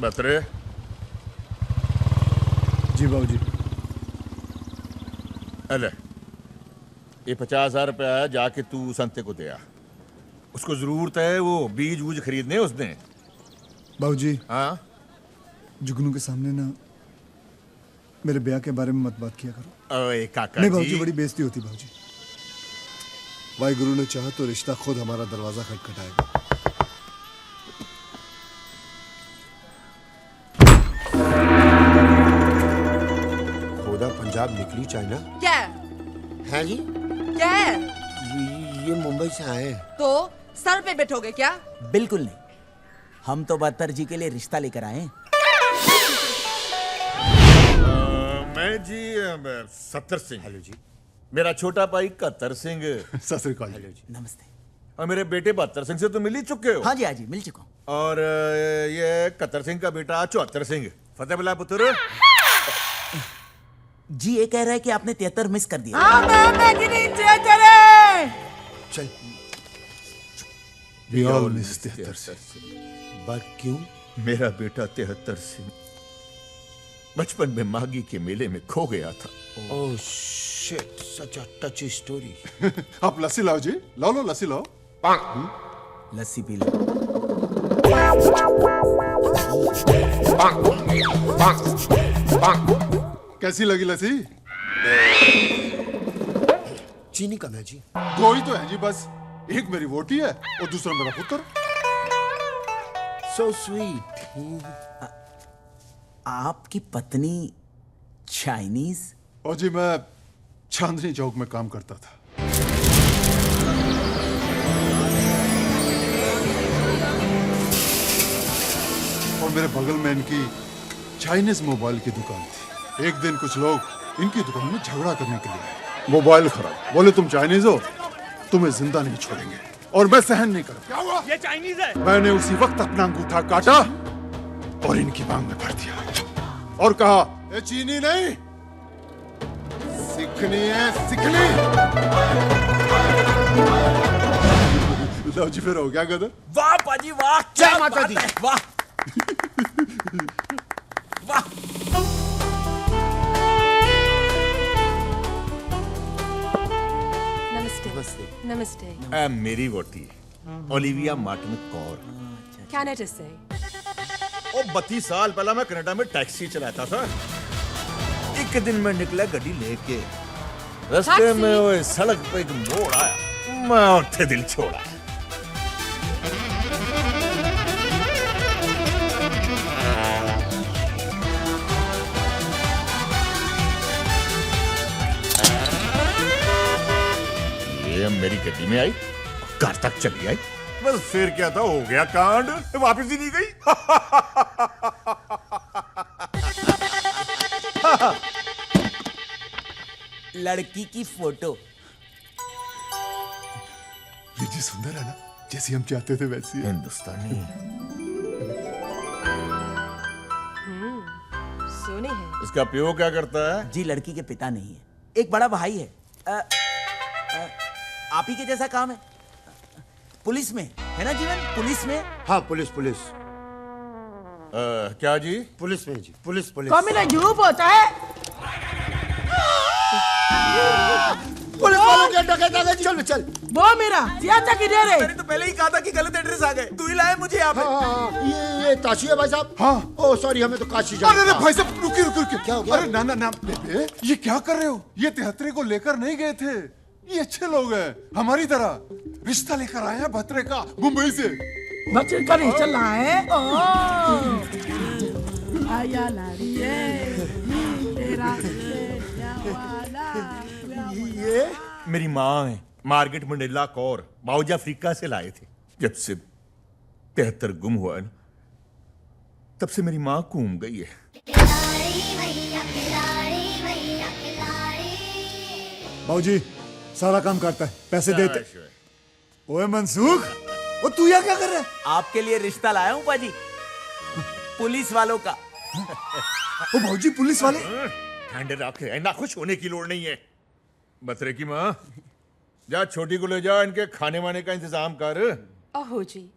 बतरे जी बाबूजी। अले ये 50,000 रुपया है, जाके तू संते को दे आ। उसको जरूरत है, वो बीज वूज खरीदने उसने। बाबूजी, हाँ जुगनू के सामने ना मेरे ब्याह के बारे में मत बात किया करो। ओए काका नहीं जी, बाबूजी, बड़ी बेइज्जती होती बाबूजी। वाहिगुरु ने चाहा तो रिश्ता खुद हमारा दरवाजा खटखटाएगा। खोदा पंजाब निकली चाइना। क्या है जी? क्या है? ये मुंबई से आए। तो सर पे बैठोगे क्या? बिल्कुल नहीं, हम तो 72 जी के लिए रिश्ता लेकर आए हैं। मैं जी 70 सिंह। हेलो जी। मेरा छोटा भाई 71 सिंह। सत श्री अकाल। हेलो जी। नमस्ते। और मेरे बेटे 72 सिंह से तो मिल ही चुके हो। हाँ जी, हाँ जी, मिल चुका हूँ। और ये 71 सिंह का बेटा 74 सिंह। फतेह बला पुत्र। जी ये कह रहा है कि आपने 73 मिस कर दिया। चल We all miss 73 सिंह। बात क्यों? मेरा बेटा 73 सिंह बचपन में मागी के मेले में खो गया था। ओह शिट, सच अ टची स्टोरी। आप लस्सी लाओ जी, लो लो लस्सी लाओ। लस्सी पी लो। कैसी लगी लस्सी? चीनी कम है जी। 2 ही तो है जी बस। एक मेरी वोटी है और दूसरा मेरा पुत्र। So sweet. आपकी पत्नी चाइनीज? और जी मैं चांदनी चौक में काम करता था। और मेरे बगल में इनकी चाइनीज मोबाइल की दुकान थी। एक दिन कुछ लोग इनकी दुकान में झगड़ा करने के लिए आए। मोबाइल खराब, बोले तुम चाइनीज हो, तुम्हें जिंदा नहीं छोड़ेंगे। और मैं सहन नहीं करूं। क्या हुआ? ये चाइनीज है। मैंने उसी वक्त अपना अंगूठा काटा और इनकी मांग में भर दिया और कहा, ये चीनी नहीं, सीखनी है, सीखनी। लो जी फिर हो गया गदर। वाह पाजी वाह, जय माता दी। वाह वाह। नमस्ते नमस्ते। मेरी वोटी ओलिविया मार्टिन कौर। कैनेडा से। ओ 32 साल पहला मैं कनाडा में टैक्सी चलाता था। एक दिन मैं निकला गड्डी लेके, रास्ते में वो सड़क पे एक मोड़ आया, मैं उठे दिल छोड़ा। ये मेरी गड्डी में आई, घर तक चली आई, बस फिर क्या था, हो गया कांड, वापस ही नहीं गई। लड़की की फोटो। ये जी सुंदर है ना, जैसी हम चाहते थे वैसी है। हिंदुस्तानी सोने है। इसका प्यो क्या करता है? जी लड़की के पिता नहीं है, एक बड़ा भाई है। आप ही के जैसा काम है, पुलिस में है ना जीवन? पुलिस में। हाँ पुलिस पुलिस। क्या जी? पुलिस में जी, पुलिस पुलिस। झूठ होता है। पुलिस वालों के डकैत आ गए। चल चल। वो मेरा सियासा किधर है? मैंने तो पहले ही कहा था कि गलत एड्रेस आ गए, तू ही लाया मुझे यहाँ पे। हाँ, ये ताशी है भाई साहब। हाँ। ओ सॉरी, हमें तो काशी जाना। अरे भाई साहब रुकिए रुकिए रुकिए। क्या हो गया? अरे ना ना ना बेबे, ये क्या कर रहे हो? ये 73 को लेकर नहीं गए थे, ये अच्छे लोग हैं हमारी तरह। रिश्ता लेकर आए हैं भत्रे का, मुंबई से। बच्चे का नहीं चल रहा है। आया लारी तेरा ये मेरी माँ है, Margaret Mandela Kaur, boughs Africa से लाए थे। जब से 73 गुम हुआ है ना, तब से मेरी माँ घूम गई है। बाबूजी सारा काम करता है, पैसे देते। ओए मनसूख, ओ तू यहाँ क्या कर रहा है? आपके लिए रिश्ता लाया हूँ पाजी, पुलिस वालों का। ओ बाबूजी पुलिस वाले? ठंड रखे, ना खुश होने की लोड़ नहीं है। बतरे की माँ, जा छोटी को ले जा, इनके खाने वाने का इंतजाम कर। ओहो जी,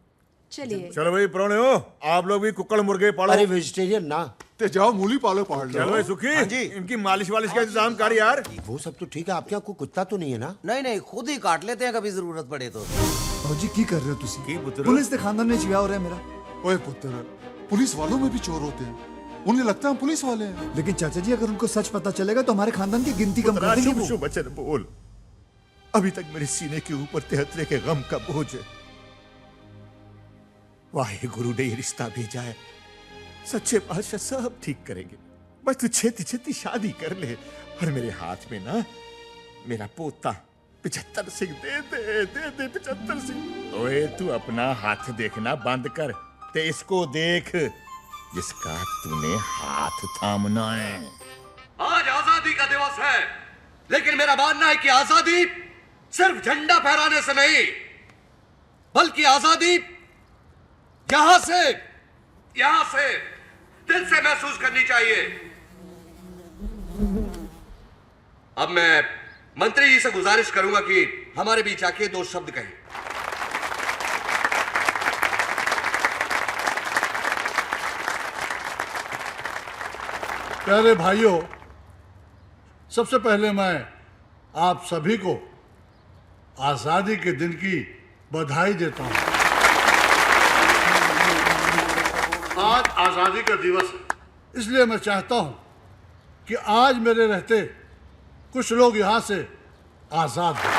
चलिए। चलो भाई प्रोने हो, आप लोग भी कुक्कड़ मुर्गे पालो। अरे वेजिटेरियन ना, ते जाओ मूली पालो पहाड़ लो। चलो भाई सुखी, इनकी मालिश वालिश का इंतजाम कर यार। वो सब तो ठीक है, आपके यहाँ कोई कुत्ता तो नहीं है ना? नहीं नहीं, खुद ही काट लेते हैं कभी जरूरत पड़े तो। बाबूजी की कर रहे हो तुसी? पुलिस के खानदान में चिया हो रहा है मेरा। ओए पुत्र, पुलिस वालों में भी चोर होते हैं, उन्हें लगता है हम पुलिस वाले हैं। लेकिन चाचा जी अगर उनको सच पता चलेगा तो हमारे खानदान की गिनती कम कर देंगे वो। बचन बोल, अभी तक मेरे सीने के ऊपर 73 के गम का बोझ है। वाहे गुरु ने ये रिश्ता भेजा है, सच्चे पातशाह सब ठीक करेंगे। बस तू छेती छेती शादी कर ले, और मेरे हाथ में ना मेरा पोता 75 सिंह दे दे 75 सिंह। ओए तू अपना हाथ देखना बंद कर, ते इसको देख जिसका तूने हाथ थामना है। आज आजादी का दिवस है, लेकिन मेरा मानना है कि आजादी सिर्फ झंडा फहराने से नहीं, बल्कि आजादी यहां से दिल से महसूस करनी चाहिए। अब मैं मंत्री जी से गुजारिश करूंगा कि हमारे बीच आके 2 शब्द कहें। प्यारे भाइयों, सबसे पहले मैं आप सभी को आजादी के दिन की बधाई देता हूं। आज आजादी का दिवस है, इसलिए मैं चाहता हूं कि आज मेरे रहते कुछ लोग यहां से आजाद हो,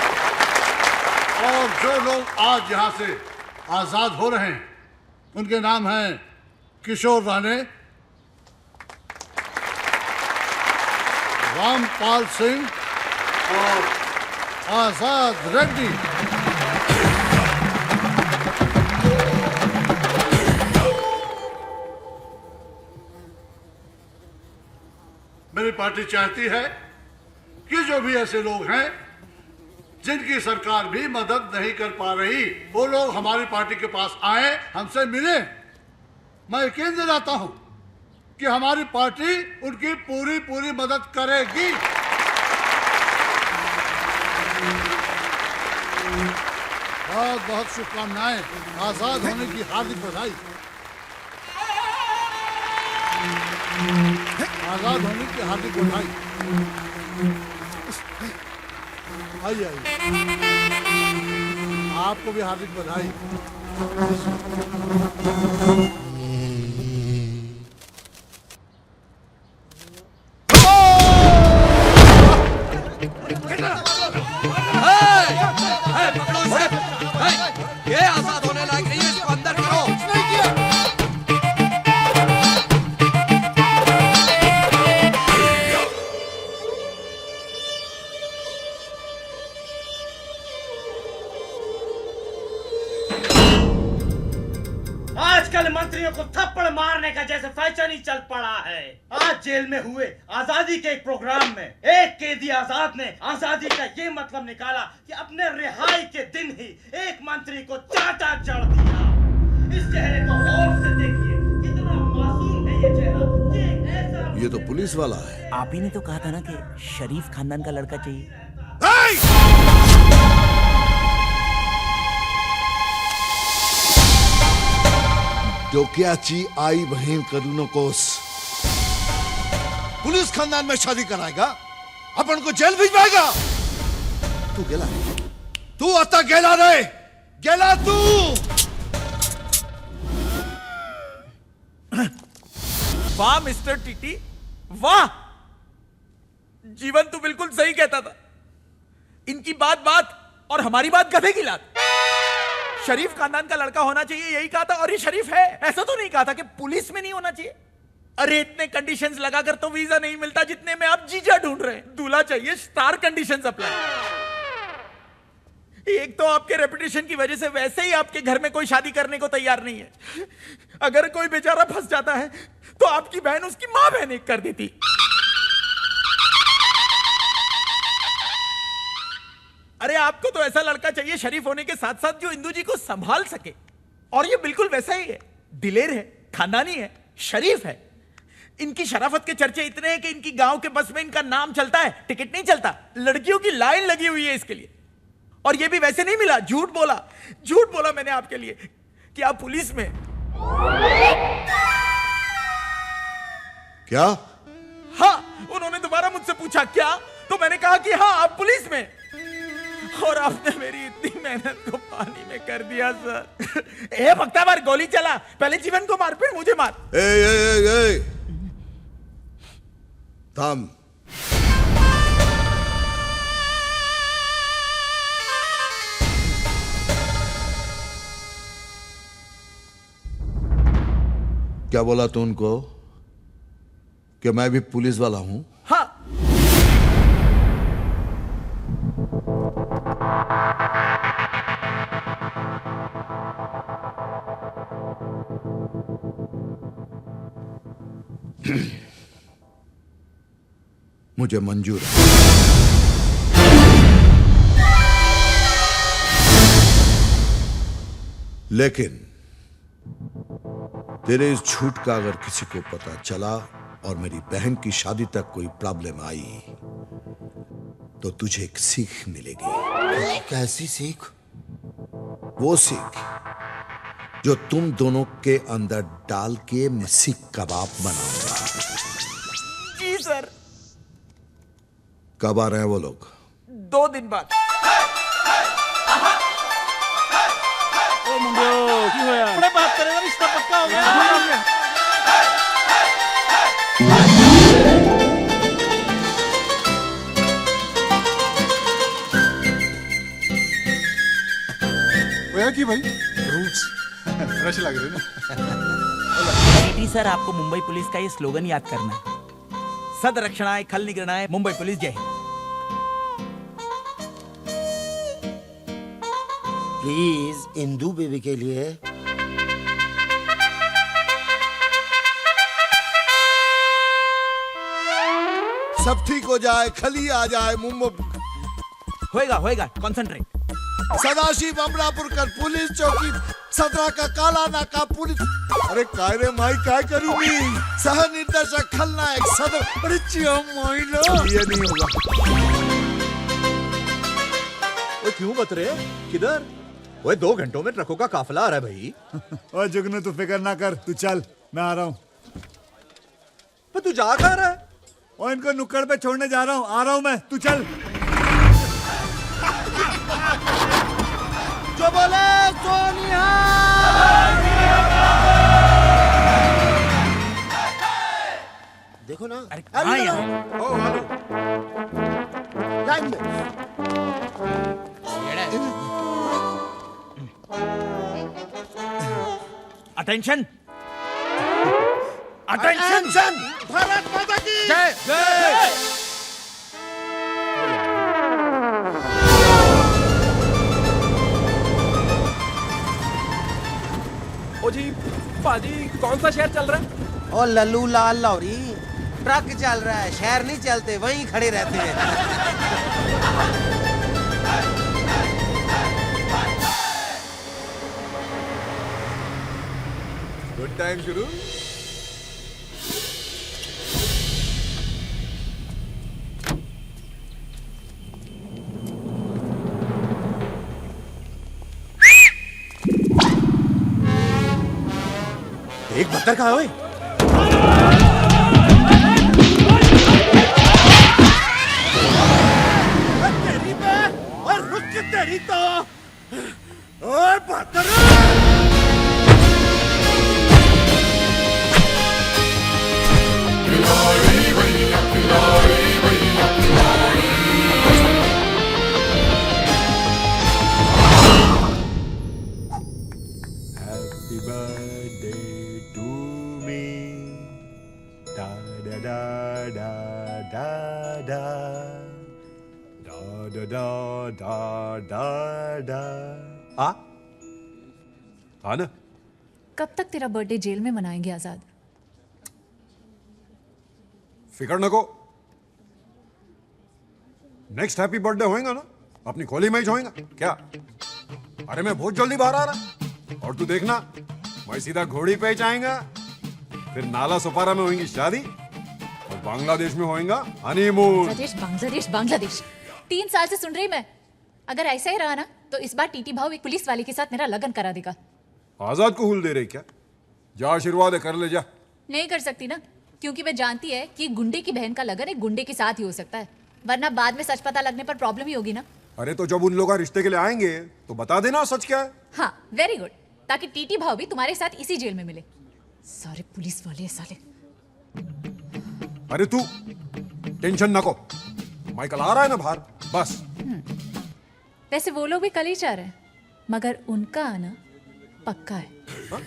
और जो लोग आज यहां से आजाद हो रहे हैं उनके नाम हैं किशोर राणे, रामपाल सिंह और आजाद रेड्डी। मेरी पार्टी चाहती है कि जो भी ऐसे लोग हैं जिनकी सरकार भी मदद नहीं कर पा रही, वो लोग हमारी पार्टी के पास आए, हमसे मिले। मैं यकीन दिलाता हूं कि हमारी पार्टी उनकी पूरी पूरी मदद करेगी। बहुत बहुत शुभकामनाएं, आजाद होने की हार्दिक बधाई। आजाद होने की हार्दिक बधाई। आइए आइए, आपको भी हार्दिक बधाई। पकड़ो इसे। ये आजाद होने लायक नहीं है, इसको अंदर करो। आजकल मंत्रियों को थप्पड़ मारने का जैसे फैशन ही चल पड़ा है। आज जेल में हुए आजादी के एक प्रोग्राम में एक कैदी आजाद ने आजादी का ये मतलब निकाला कि अपने रिहाई के दिन ही एक मंत्री को चाटा जड़ दिया। इस चेहरे को गौर से देखिए, कितना मासूम है ये चेहरा। ये एक ऐसा ये तो पुलिस वाला है। आप ही ने तो कहा था ना कि शरीफ खानदान का लड़का चाहिए। डोक्याची आई बहन करूनो कोस पुलिस खानदान में शादी कराएगा, अपन को जेल भिजवाएगा। तू गेला, तू आता गेला रे, गेला तू। वाह मिस्टर टीटी, वाह। जीवन तो बिल्कुल सही कहता था। इनकी बात बात और हमारी बात गधे की लात। शरीफ खानदान का लड़का होना चाहिए यही कहा था, और ये शरीफ है। ऐसा तो नहीं कहा था कि पुलिस में नहीं होना चाहिए। अरे इतने कंडीशंस लगाकर तो वीजा नहीं मिलता जितने में आप जीजा ढूंढ रहे हैं। दूल्हा चाहिए स्टार कंडीशंस अप्लाई। एक तो आपके रेपुटेशन की वजह से वैसे ही आपके घर में कोई शादी करने को तैयार नहीं है। अगर कोई बेचारा फंस जाता है तो आपकी बहन उसकी मां बहन एक कर देती। अरे आपको तो ऐसा लड़का चाहिए शरीफ होने के साथ साथ जो इंदू जी को संभाल सके, और ये बिल्कुल वैसा ही है। दिलेर है, खानदानी है, शरीफ है। इनकी शराफत के चर्चे इतने हैं कि इनकी गांव के बस में इनका नाम चलता है, टिकट नहीं चलता। लड़कियों की लाइन लगी हुई है इसके लिए। और ये भी वैसे नहीं मिला, झूठ बोला मैंने आपके लिए कि आप पुलिस में। क्या? हाँ, उन्होंने दोबारा मुझसे पूछा क्या, तो मैंने कहा कि हाँ आप पुलिस में। और आपने मेरी इतनी मेहनत को पानी में कर दिया सर। ए भक्ता मार, गोली चला, पहले जीवन को मार फिर मुझे मार। ए थाम। क्या बोला तू उनको कि मैं भी पुलिस वाला हूं? हाँ। मुझे मंजूर है। लेकिन तेरे इस झूठ का अगर किसी को पता चला और मेरी बहन की शादी तक कोई प्रॉब्लम आई तो तुझे एक सीख मिलेगी। कैसी सीख? वो सीख जो तुम दोनों के अंदर डाल के मैं सीख कबाब बनाऊंगा। जी सर। कब आ रहे हैं वो लोग? 2 दिन बाद। ओ मुंडियो की होया? अपने बात करेगा, रिश्ता पक्का हो गया। होया की भाई? फ्रूट्स फ्रेश लग रहे ना। टीटी सर, आपको मुंबई पुलिस का ये स्लोगन याद करना है। सद रक्षणाय खल निगरणाय मुंबई पुलिस जय हिंद। प्लीज इंदू बेबी के लिए। सब ठीक हो जाए, खली आ जाए मुंबई। होएगा, कंसंट्रेट। सदाशिव अमरापुर कर पुलिस चौकी 17 का काला नाका पुलिस। अरे काय रे माई काय करूंगी? सह निर्देशक खलनायक सदर। अरे चिया माई लो, ये नहीं होगा। ओए क्यों बत रहे? किधर? ओए 2 घंटों में ट्रकों का काफिला आ रहा है भाई। ओए जुगनू तू फिक्र ना कर, तू चल, मैं आ रहा हूँ। पर तू जा कहाँ रहा है? और इनको नुक्कड़ पे छोड़ने जा रहा हूँ, आ रहा हूँ मैं, तू चल। जो बोले सोनिया। देखो ना, हाँ यार, लाइन में। अटेंशन, अटेंशन, भारत माता की जय जय। ओ जी पाजी, कौन सा शहर चल रहा है? ओ लल्लू लाल लौरी, ट्रक चल रहा है, शहर नहीं चलते, वहीं खड़े रहते हैं। गुड टाइम शुरू। एक बत्तर कहाँ है ओए? तेरी पे और रुक के तेरी तो ओए बत्तर। Happy birthday to me. Da da da da da da. Da da da da da da. आ ना? कब तक तेरा बर्थडे जेल में मनाएंगे आजाद? फिकर नको। नेक्स्ट हैप्पी बर्थडे होएगा ना, अपनी खोली में ही होएगा क्या? अरे मैं बहुत जल्दी बाहर आ रहा, और तू देखना, मैं सीधा घोड़ी पे ही जाएगा, फिर नाला सुपारा में होगी शादी, और बांग्लादेश में होएगा हनीमून। बांग्लादेश बांग्लादेश बांग्लादेश 3 साल से सुन रही मैं। अगर ऐसा ही रहा ना तो इस बार टीटी भाव एक पुलिस वाले के साथ मेरा लगन करा देगा। आजाद को हुल दे रही क्या? जा आशीर्वाद है, कर ले जा। नहीं कर सकती ना, क्योंकि मैं जानती है कि गुंडे की बहन का लगन एक गुंडे के साथ ही हो सकता है, वरना बाद में सच पता लगने पर प्रॉब्लम ही होगी ना। अरे तो जब उन लोग रिश्ते के लिए आएंगे तो बता देना सच क्या है। हाँ वेरी गुड, ताकि टीटी भाव भी तुम्हारे साथ इसी जेल में मिले। सारे पुलिस वाले साले। अरे तू टेंशन ना को, माइकल आ रहा है ना बाहर, बस। वैसे वो लोग भी कल ही चाह रहे हैं, मगर उनका आना पक्का है। हा?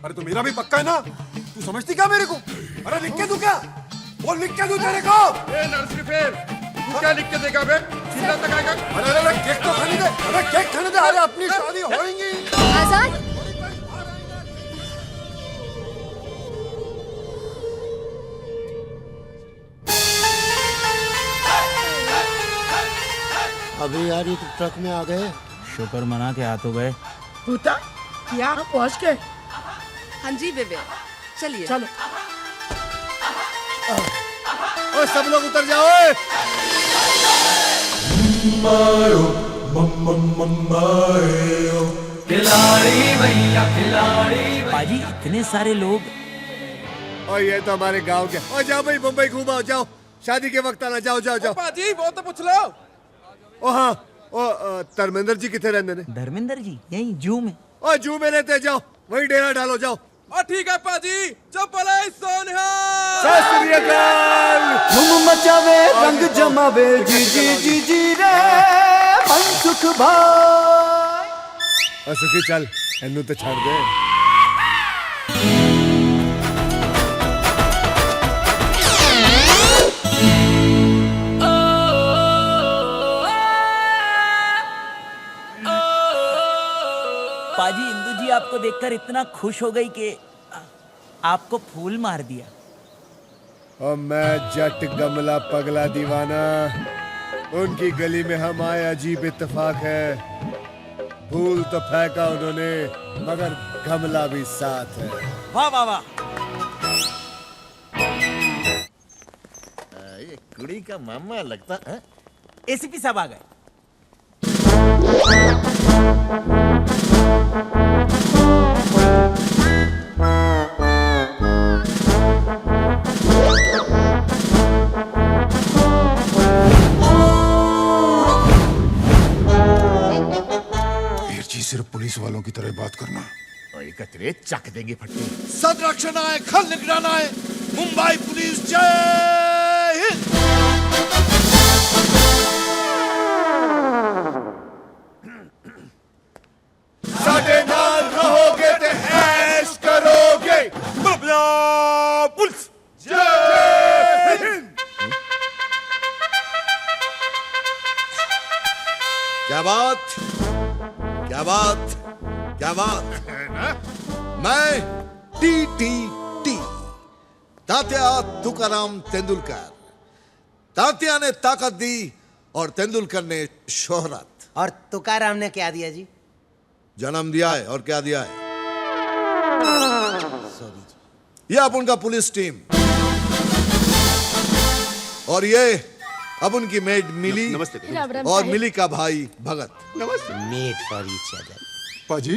अरे तो मेरा भी पक्का है ना, तू समझती क्या मेरे को? अरे लिख के दूं क्या? वो लिख के दूं तेरे को? ए नर्सरी फेर, तू क्या लिख के देगा बे? सीधा तक आएगा। अरे केक तो खाने दे, अरे केक खाने दे, अरे अपनी शादी होएगी। आजाद, अभी यार ये तो ट्रक में आ गए। शुक्र मना के आ तो गए। भूता यहाँ पहुँच गए। हाँ जी बेबे, चलिए चलो। ओए सब लोग उतर जाओ। ओए खिलाड़ी भैया खिलाड़ी। पाजी इतने सारे लोग। और ये तो हमारे गांव के। और जाओ भाई मुंबई घूमाओ, जाओ शादी के वक्त आना, जाओ जाओ जाओ। पाजी वो तो पूछ लो। ओ हाँ, ओ धर्मेंद्र जी कितने रहते ने? धर्मेंद्र जी यही जू में। और जू में रहते, जाओ वही डेरा डालो, जाओ। और ठीक है पाजी, चप्पल सोनिया। सत श्री अकाल। धूम मचावे रंग जमावे जी जी जी जी रे मनसुख भाई। सुखी चल, एनु तो छोड़ दे। पाजी इंदू जी आपको देखकर इतना खुश हो गई कि आपको फूल मार दिया। और मैं जट गमला पगला दीवाना, उनकी गली में हम आए, अजीब इत्तेफाक है। फूल तो फेंका उन्होंने, मगर गमला भी साथ है। वाह वाह वाह। ये कुड़ी का मामा लगता है। एसीपी साहब आ गए। वीर जी सिर्फ पुलिस वालों की तरह बात करना। ओए कतरे चक देंगे फटके। सदरक्षणाय खलनिग्रहणाय मुंबई पुलिस जय हिंद। साडे नाल रहोगे ते ऐश करोगे। पुलिस जय हिंद। क्या बात, क्या बात, क्या बात। मैं टी तात्या तुकाराम तेंदुलकर। तात्या ने ताकत दी और तेंदुलकर ने शोहरत। और तुकाराम ने क्या दिया जी? जन्म दिया है और क्या दिया है। ये अपन का पुलिस टीम और ये अपन की मेड मिली और मिली का भाई Bhagat. Made for each other. पाजी,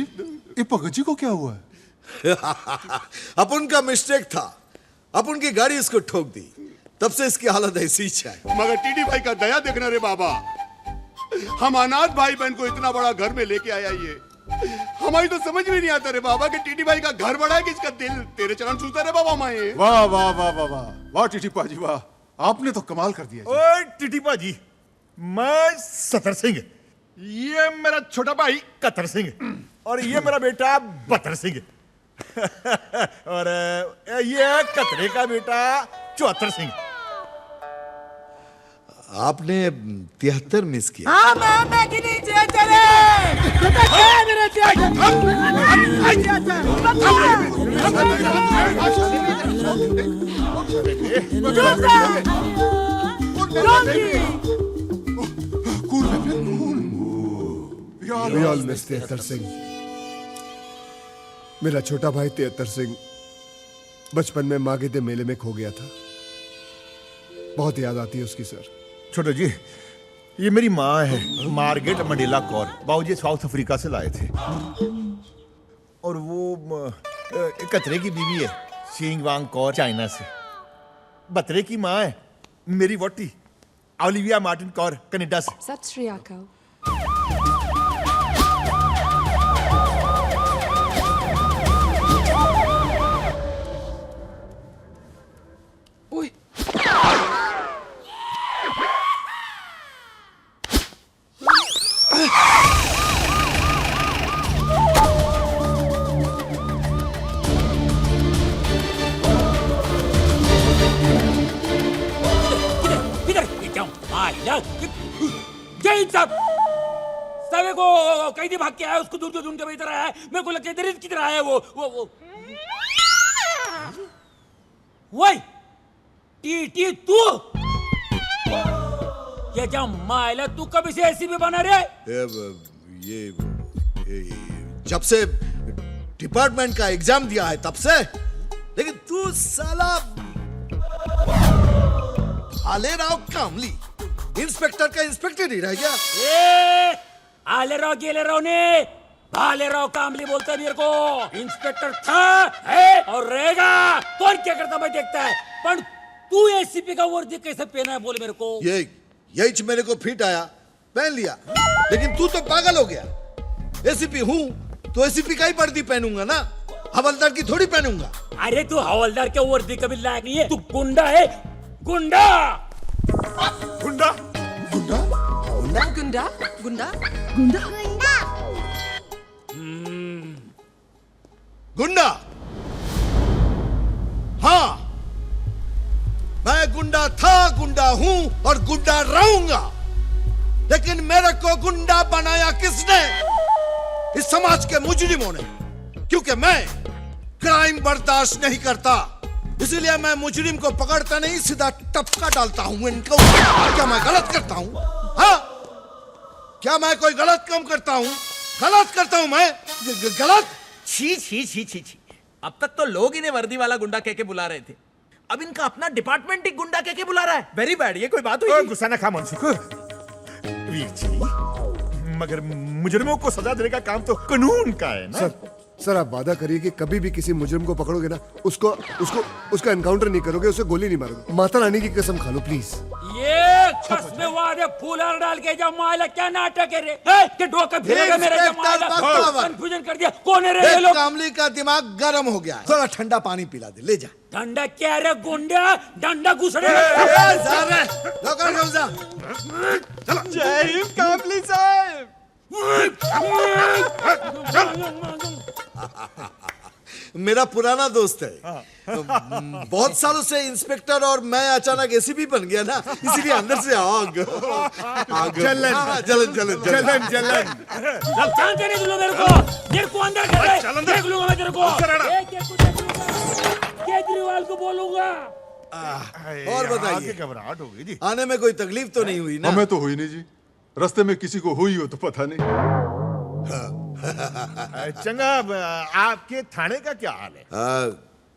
ये भगत जी को क्या हुआ है? अपन का मिस्टेक था, अपन की गाड़ी इसको ठोक दी, तब से इसकी हालत ऐसी ही है। मगर टीडी भाई का दया देखना रे बाबा। हम अनाथ भाई बहन को इतना बड़ा घर में लेके आया ये। हमारी तो समझ में नहीं आता रे बाबा कि टीडी भाई का घर बड़ा है कि इसका दिल तेरे चरण छूता रे बाबा। माए वाह वाह वाह वाह वाह वाह टीटी पाजी वाह, आपने तो कमाल कर दिया। ओए टीटी पाजी, मैं सतर सिंह, ये मेरा छोटा भाई कतर सिंह और ये मेरा बेटा बतर सिंह और ये कतरे का बेटा चौहत्तर सिंह। आपने 73 मिस किया। हाँ मैं के नीचे चले। तेहत्तर सिंह, मेरा छोटा भाई 73 सिंह बचपन में मागे दे मेले में खो गया था। बहुत याद आती है उसकी सर। छोटा जी, ये मेरी माँ है मार्गेट मंडेला कौर। बाबूजी साउथ अफ्रीका से लाए थे और वो कतरे की बीवी है सिंग वांग कौर चाइना से। बतरे की माँ है मेरी वोटी ओलिविया मार्टिन कौर कनाडा से। सत श्री अकाल। सवे को कैदी भाग के आया, उसको दूर ढूंढ के इधर आया है। मेरे को लगता है इधर किधर आया है वो वही टी तू ये क्या मायला, तू कभी से ऐसी भी बना रे? ये जब से डिपार्टमेंट का एग्जाम दिया है तब से। लेकिन तू साला आलेराव कामली इंस्पेक्टर का इंस्पेक्टर ही रह गया। आलेराव गेलेराव ने भालेराव कामली बोलता है मेरे को। इंस्पेक्टर था, है और रहेगा। कौन क्या करता मैं देखता है। पर तू एसीपी का वर्दी कैसे पहना है बोले मेरे को। यही मेरे को फिट आया, पहन लिया। लेकिन तू तो पागल हो गया। एसीपी हूँ तो एसीपी का ही वर्दी पहनूंगा ना, हवलदार की थोड़ी पहनूंगा। अरे तू हवलदार के वर्दी कभी लायक नहीं है। तू गुंडा है, गुंडा गुंडा गुंडा गुंडा गुंडा गुंडा गुंडा। हाँ, मैं गुंडा था, गुंडा हूं और गुंडा रहूंगा। लेकिन मेरे को गुंडा बनाया किसने? इस समाज के मुजरिमों ने। क्योंकि मैं क्राइम बर्दाश्त नहीं करता, इसलिए मैं मुजरिम को पकड़ता नहीं, सीधा टपका डालता हूं इनको। क्या मैं गलत करता हूं? हाँ, क्या मैं कोई गलत काम करता हूं? गलत करता हूं मैं? गलत? छी छी छी छी छी। अब तक तो लोग इन्हें वर्दी वाला गुंडा कह के बुला रहे थे, अब इनका अपना डिपार्टमेंट ही गुंडा कह के बुला रहा है। Very bad. ये कोई बात हुई? गुस्सा ना खा मनसुख। वीर जी, मगर मुजरिमों को सजा देने का काम तो कानून का है ना। सर आप वादा करिए कि कभी भी किसी मुजरिम को पकड़ोगे ना उसका एनकाउंटर नहीं करोगे, उसे गोली नहीं मारोगे। माता रानी की कसम खा लो प्लीज। ये कसम वादे फूलर डाल के जब मायला क्या नाटक है रे? के डोका फिरेगा मेरे जमाला, कंफ्यूजन कर दिया। कौन है रे ये लोग? कामली का दिमाग गर्म हो गया है, थोड़ा ठंडा पानी पिला दे, ले जा। ठंडा क्या रे गुंडा, डंडा घुसड़े। जय हिंद कामली साहब। मेरा पुराना दोस्त है, बहुत सालों से इंस्पेक्टर और मैं अचानक एसीपी बन गया ना, इसीलिए अंदर से आग जलन जलन जलन जलन जलन। जानते नहीं मेरे को अंदर कर देख लूंगा मैं तेरे को, केजरीवाल को बोलूंगा। और बताइए, घबराहट हो गई जी। आने में कोई तकलीफ तो नहीं हुई ना? हमें तो हुई नहीं जी, रास्ते में किसी को हुई हो तो पता नहीं। चंगा, आपके थाने का क्या हाल है?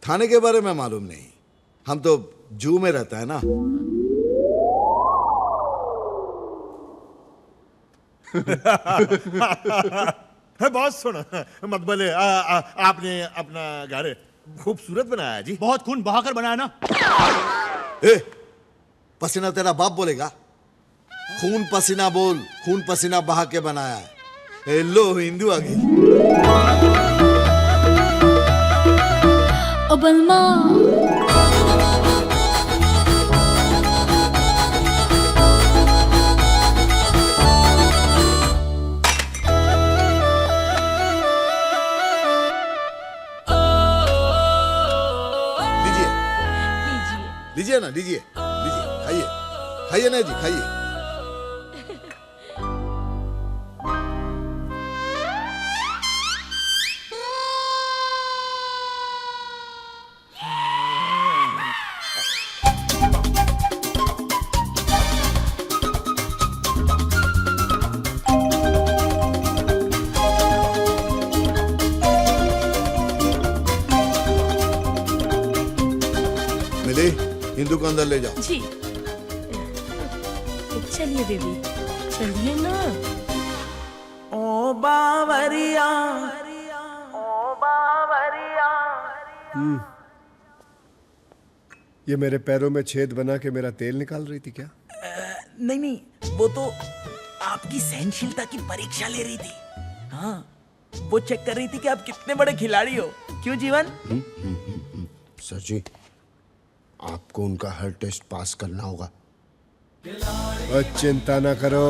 थाने के बारे में मालूम नहीं, हम तो जू में रहता है ना। बॉस सुनो, मत बोले, आपने अपना घर खूबसूरत बनाया जी। बहुत खून बहाकर बनाया ना। पसीना तेरा बाप बोलेगा? खून पसीना बोल, खून पसीना बहा के बनाया है। लो हिंदू आ गई। लीजिए ना, लीजिए लीजिए, खाइए खाइए ना जी, खाइए। मिली, हिंदू को अंदर ले जाओ। जी चलिए बेबी, चलिए ना। ओ बावरिया, ओ बावरिया। ये मेरे पैरों में छेद बना के मेरा तेल निकाल रही थी क्या? नहीं नहीं, वो तो आपकी सहनशीलता की परीक्षा ले रही थी। हाँ, वो चेक कर रही थी कि आप कितने बड़े खिलाड़ी हो। क्यों जीवन? सर जी, आपको उनका हर टेस्ट पास करना होगा। और चिंता ना करो,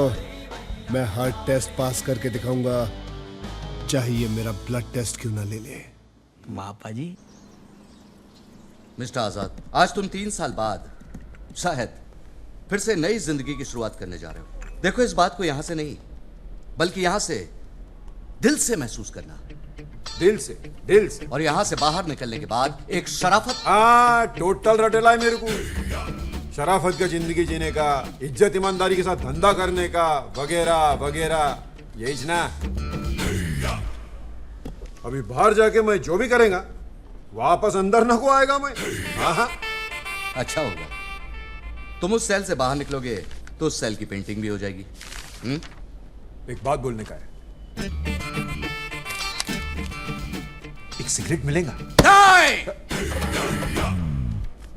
मैं हर टेस्ट पास करके दिखाऊंगा, चाहिए मेरा ब्लड टेस्ट क्यों ना ले ले। पापा जी। मिस्टर आजाद, आज तुम 3 साल बाद शायद फिर से नई जिंदगी की शुरुआत करने जा रहे हो। देखो, इस बात को यहां से नहीं बल्कि यहां से दिल से महसूस करना। दिल से और यहां से बाहर निकलने के बाद एक शराफत। टोटल रटेला है मेरे को। शराफत का जिंदगी जीने का, इज्जत ईमानदारी के साथ धंधा करने का, वगैरह वगैरह, यही ना। अभी बाहर जाके मैं जो भी करेगा वापस अंदर न को आएगा मैं। अच्छा होगा, तुम उस सेल से बाहर निकलोगे तो उस सेल की पेंटिंग भी हो जाएगी। एक बात बोलने का है, एक सिगरेट मिलेगा?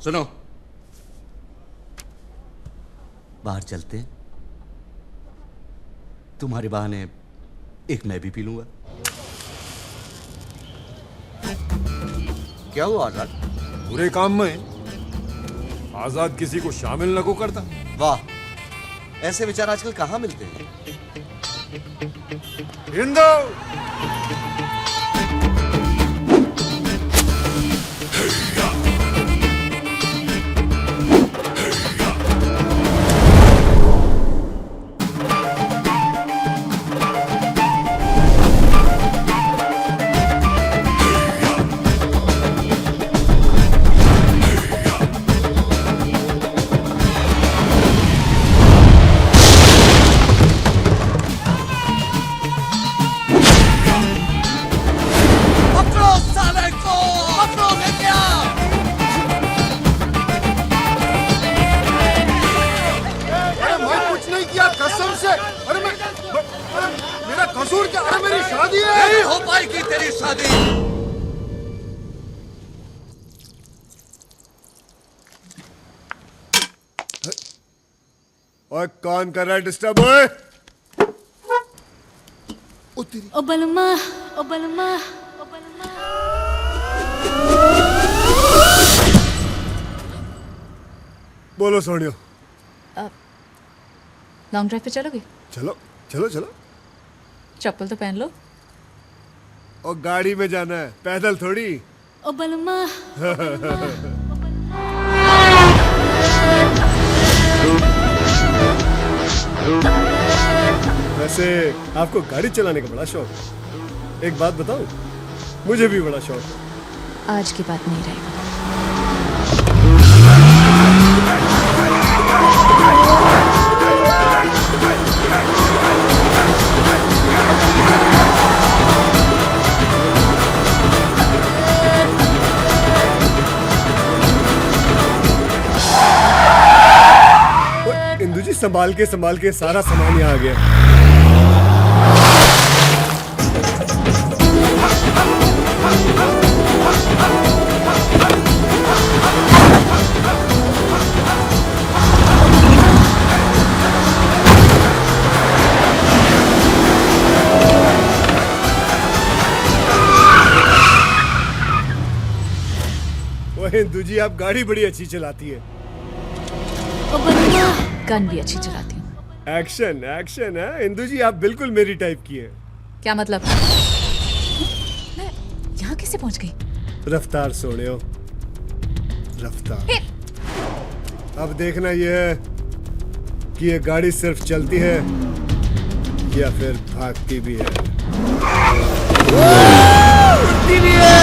सुनो, बाहर चलते हैं, तुम्हारे बहाने एक मैं भी पी लूंगा। क्या हुआ आजाद? बुरे काम में आजाद किसी को शामिल न को करता। वाह, ऐसे विचार आजकल कहां मिलते हैं। हिंदू शादी। और कौन कर रहा है डिस्टर्ब? ओए ओ बलमा, ओ बलमा, ओ बलमा। बोलो सोनियो। लॉन्ग ड्राइव पे चलोगे? चलो चलो चलो। चप्पल तो पहन लो। और गाड़ी में जाना है, पैदल थोड़ी। ओ बलमा, वैसे आपको गाड़ी चलाने का बड़ा शौक है। एक बात बताऊं, मुझे भी बड़ा शौक है। आज की बात नहीं रहेगा। इंदु जी संभाल के सारा सामान यहाँ आ गया। ओए इंदु जी, आप गाड़ी बड़ी अच्छी चलाती है। गन भी अच्छी चलाती हूँ। एक्शन एक्शन है इंदु जी, आप बिल्कुल मेरी टाइप की है। क्या मतलब? मैं यहाँ कैसे पहुँच गई? रफ्तार सोने हो, रफ्तार। अब देखना ये है कि ये गाड़ी सिर्फ चलती है या फिर भागती भी है। उड़ती भी है।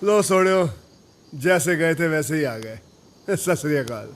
लो सोनियो, जैसे गए थे वैसे ही आ गए। सत श्री अकाल।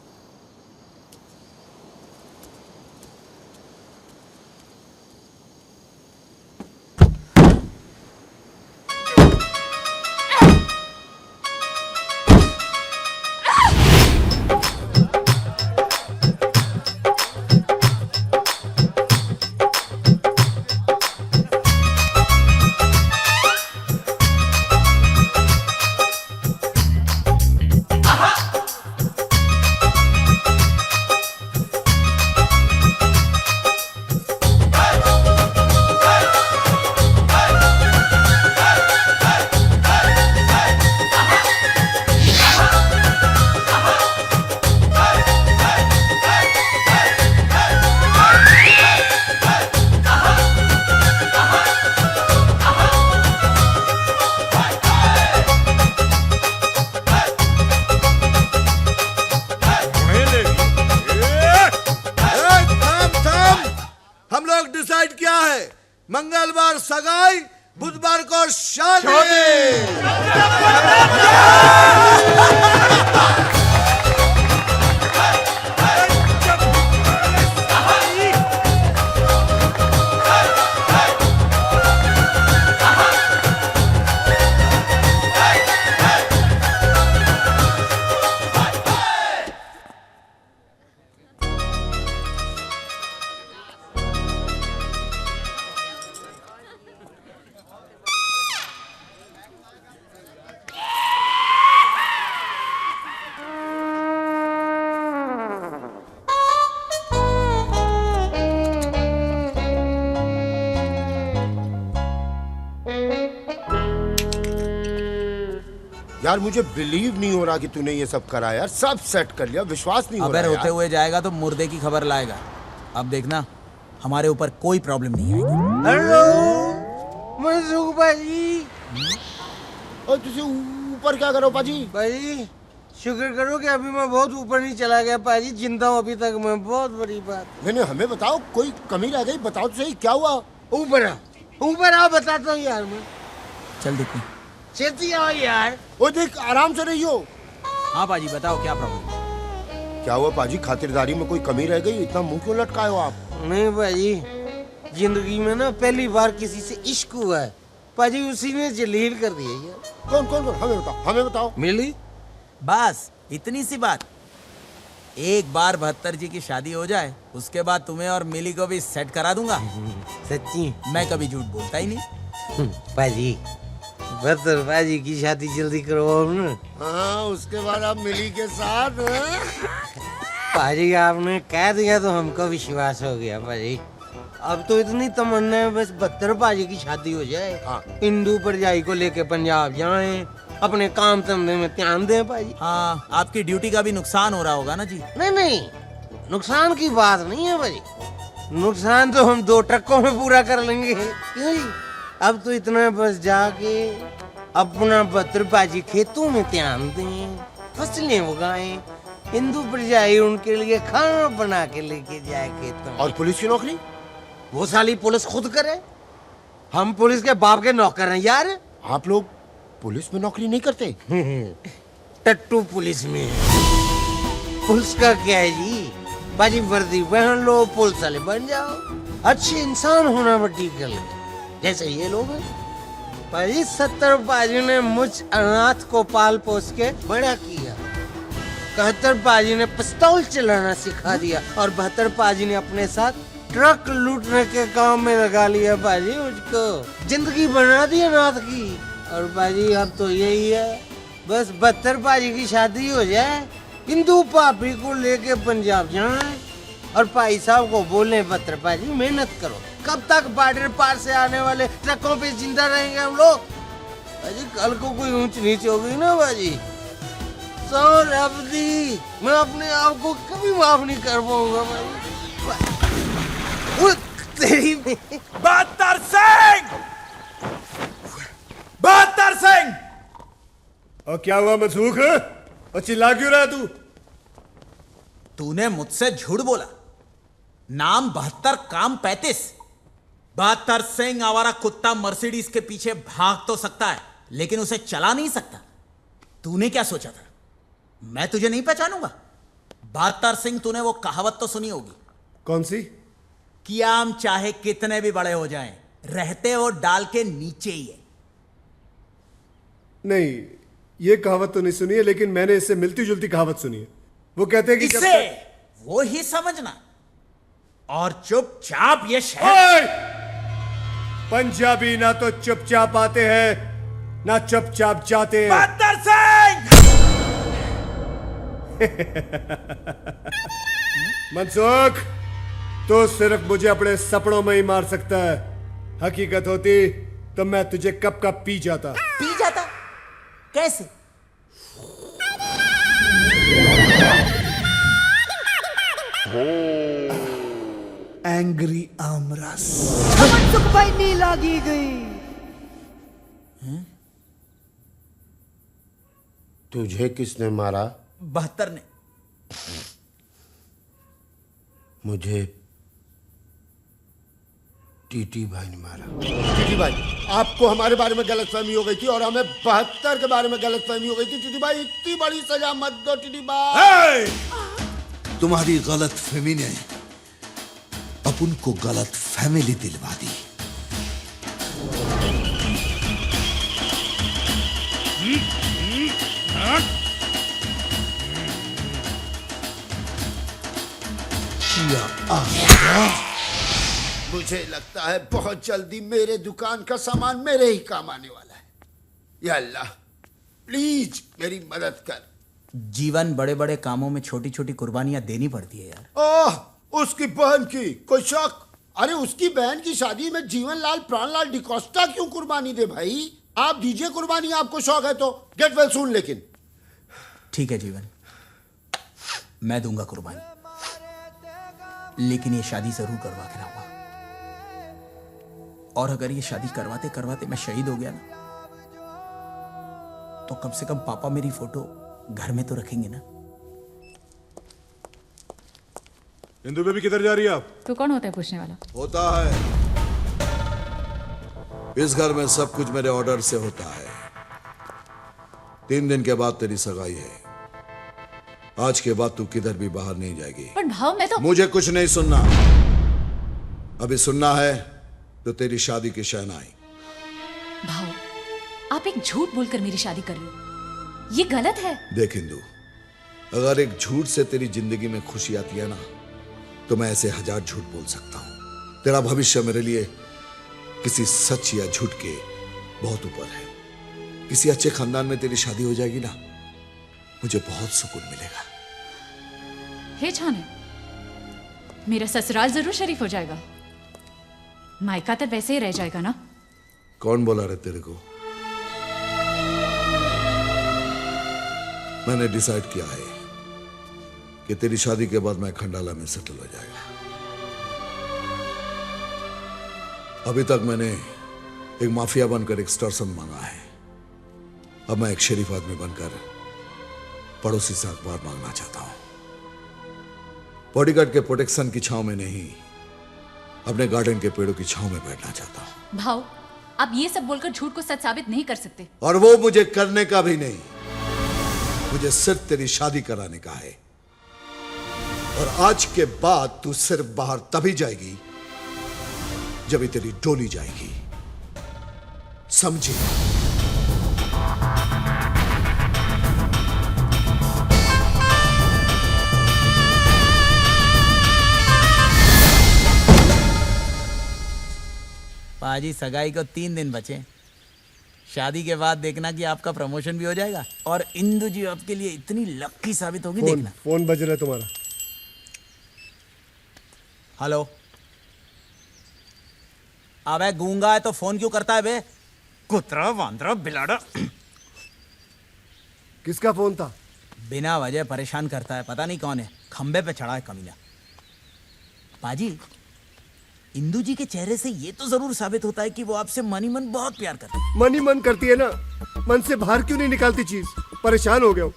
मंगलवार सगाई, बुधवार को शादी। यार मुझे बिलीव नहीं हो रहा कि तूने ये सब करा यार, सब सेट कर लिया, विश्वास नहीं हो रहा अबे यार। रोते हुए जाएगा तो मुर्दे की खबर लाएगा। अब देखना हमारे ऊपर कोई प्रॉब्लम नहीं आएगी। हेलो मनसुख भाजी। और तुझे ऊपर क्या करो पाजी? भाजी शुक्र करो कि अभी मैं बहुत ऊपर नहीं चला गया पाजी, जिंदा हूँ अभी तक मैं, बहुत बड़ी बात। मैंने हमें बताओ, कोई कमी रह गई? बताओ तो सही क्या हुआ। ऊपर आओ बताता हूँ यार मैं। चल देखते। छेती आओ यार। वो देख आराम से रहियो। हाँ पाजी बताओ क्या प्रॉब्लम? क्या हुआ पाजी, खातिरदारी में कोई कमी रह गई? इतना मुंह क्यों लटकाए हो आप? नहीं पाजी, जिंदगी में ना पहली बार किसी से इश्क हुआ है पाजी, उसी ने जलील कर दिया यार। कौन कौन कौन? हमें बताओ, हमें बताओ। मिली? बस इतनी सी बात। एक बार 72 जी की शादी हो जाए, उसके बाद तुम्हें और मिली को भी सेट करा दूंगा। सच्ची? मैं कभी झूठ बोलता ही नहीं। पाजी 72 पाजी की शादी जल्दी करवाओ ना। हाँ, उसके बाद आप मिली के साथ। पाजी आपने कह दिया तो हमको विश्वास हो गया पाजी। अब तो इतनी तमन्ना है बस 72 पाजी की शादी हो जाए। हाँ। हिंदू परजाई को लेके पंजाब जाएं, अपने काम धंधे में ध्यान दें पाजी। हाँ, आपकी ड्यूटी का भी नुकसान हो रहा होगा ना जी? नहीं नहीं, नुकसान की बात नहीं है पाजी, नुकसान तो हम 2 ट्रकों में पूरा कर लेंगे। क्यों जी? अब तो इतना बस जाके अपना 72 पाजी खेतों में ध्यान दें, फसलें उगाएं, हिंदू परजाई उनके लिए खाना बना के लेके जाए खेतों में। और पुलिस की नौकरी? वो साली पुलिस खुद करे, हम पुलिस के बाप के नौकर हैं यार। आप लोग पुलिस में नौकरी नहीं करते? टट्टू पुलिस में है। पुलिस का क्या है जी, बाजी वर्दी पहन लो, पुलिस वाले बन जाओ, अच्छे इंसान होना बड़ी गल है, जैसे ये लोग हैं। बाजी 70 पाजी ने मुझ अनाथ को पाल पोस के बड़ा किया, 71 पाजी ने पिस्तौल चलाना सिखा दिया, और 72 पाजी ने अपने साथ ट्रक लूटने के काम में लगा लिया बाजी मुझको। जिंदगी बना दी अनाथ की। और बाजी अब तो यही है, बस 72 पाजी की शादी हो जाए, हिंदू पापी को लेके पंजाब जाए, और भाई साहब को बोले 72 पाजी मेहनत करो। कब तक बॉर्डर पार से आने वाले ट्रकों पे जिंदा रहेंगे हम लोग? बाजी कल को कोई ऊंच नीच हो गई ना बाजी, सौर अवधि मैं अपने आप को कभी माफ नहीं कर पाऊंगा बाजी। तेरी 72 सिंह! 72 सिंह! और क्या हुआ मनसूख, और चिल्ला क्यों रहा तू? तूने मुझसे झूठ बोला। नाम 72, काम 35। 72 सिंह आवारा कुत्ता मर्सिडीज के पीछे भाग तो सकता है, लेकिन उसे चला नहीं सकता। तूने क्या सोचा था मैं तुझे नहीं पहचानूंगा? 72 सिंह, तूने वो कहावत तो सुनी होगी। कौन सी? कि आम चाहे कितने भी बड़े हो जाएं, रहते वो डाल के नीचे ही है। नहीं, ये कहावत तो नहीं सुनी है, लेकिन मैंने इससे मिलती जुलती कहावत सुनी है। वो कहते हैं कि इसे वो ही समझना और चुपचाप ये शहर। पंजाबी ना तो चुपचाप आते हैं ना चुपचाप जाते हैं। 72 सिंह! मनसुख, तो सिर्फ मुझे अपने सपनों में ही मार सकता है। हकीकत होती तो मैं तुझे कब का पी जाता। पी जाता? कैसे? एंग्री आमरस। मनसुख भाई नी लागी गई। तुझे किसने मारा? 72 ने। टीटी भाई ने मारा। टीटी भाई, आपको हमारे बारे में गलतफहमी हो गई थी और हमें 72 के बारे में गलतफहमी हो गई थी। टीटी भाई, इतनी बड़ी सजा मत दो टीटी भाई। तुम्हारी गलत फहमी ने अपन को गलत फैमिली दिलवा दी। मुझे लगता है बहुत जल्दी मेरे दुकान का सामान मेरे ही काम आने वाला है। या अल्लाह, प्लीज मेरी मदद कर। जीवन बड़े बड़े कामों में छोटी छोटी कुर्बानियां देनी पड़ती है यार। ओह, उसकी बहन की कोई शक? अरे उसकी बहन की शादी में जीवनलाल प्राणलाल डिकोस्टा क्यों कुर्बानी दे भाई? आप दीजिए कुर्बानी, आपको शौक है तो। Get well soon. लेकिन ठीक है जीवन, मैं दूंगा कुर्बानी, लेकिन ये शादी जरूर करवा के रहूंगा। और अगर ये शादी करवाते करवाते मैं शहीद हो गया ना, तो कम से कम पापा मेरी फोटो घर में तो रखेंगे ना। इंदु बेबी किधर जा रही है आप? तू कौन होता है पूछने वाला? होता है, इस घर में सब कुछ मेरे ऑर्डर से होता है। 3 दिन के बाद तेरी सगाई है। आज के बाद तू किधर भी बाहर नहीं जाएगी। पर भाव, मैं तो मुझे कुछ नहीं सुनना। अभी सुनना है तो तेरी शादी की शहनाई। भाव, आप एक झूठ बोलकर मेरी शादी कर रहे हो, ये गलत है। देख इंदु, अगर एक झूठ से तेरी जिंदगी में खुशी आती है ना, तो मैं ऐसे 1000 झूठ बोल सकता हूं। तेरा भविष्य मेरे लिए किसी सच या झूठ के बहुत ऊपर है। किसी अच्छे खानदान में तेरी शादी हो जाएगी ना, मुझे बहुत सुकून मिलेगा। हे छाने, मेरा ससुराल जरूर शरीफ हो जाएगा, मायका तो वैसे ही रह जाएगा ना। कौन बोला रे तेरे को? मैंने डिसाइड किया है कि तेरी शादी के बाद मैं खंडाला में सेटल हो जाएगा। अभी तक मैंने एक माफिया बनकर एक्सटॉर्शन मांगा है, अब मैं एक शरीफ आदमी बनकर पड़ोसी से अखबार मांगना चाहता हूं। बॉडीगार्ड के प्रोटेक्शन की छांव में नहीं, अपने गार्डन के पेड़ों की छांव में बैठना चाहता हूं। भाव, आप ये सब बोलकर झूठ को सच साबित नहीं कर सकते। और वो मुझे करने का भी नहीं, मुझे सिर्फ तेरी शादी कराने का है। और आज के बाद तू सिर्फ बाहर तभी जाएगी जब ही तेरी डोली जाएगी, समझी? पाजी, सगाई को 3 दिन बचे। शादी के बाद देखना कि आपका प्रमोशन भी हो जाएगा और इंदु जी आपके लिए इतनी लक्की साबित होगी। देखना। फोन बज रहा है तुम्हारा। हेलो। अबे गूंगा है तो फोन क्यों करता है बे? कुतरा वांदरा बिलाड़ा। किसका फोन था? बिना वजह परेशान करता है, पता नहीं कौन है, खंबे पे चढ़ा है कमीना। पाजी, इंदु जी के चेहरे से ये तो जरूर साबित होता है कि वो आपसे मन ही मन बहुत प्यार करती है। मन ही मन करती है ना, मन से बाहर क्यों नहीं निकालती चीज? परेशान हो गया हूँ,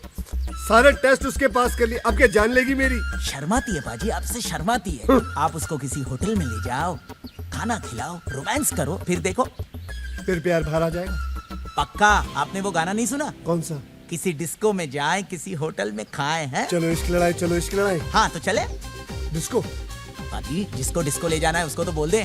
सारे टेस्ट उसके पास कर लिए, अब क्या जान लेगी मेरी? शर्माती है पाजी, आपसे शर्माती है। आप उसको किसी होटल में ले जाओ, खाना खिलाओ, रोमांस करो, फिर देखो फिर प्यार बाहर आ जाएगा। पक्का। आपने वो गाना नहीं सुना? कौन सा? किसी डिस्को में जाएं, किसी होटल में खाएं, हैं? चलो इश्क लड़ाई, चलो इश्क लड़ाई। हाँ तो चले। डिस्को? पाजी, जिसको डिस्को ले जाना है उसको तो बोल दे।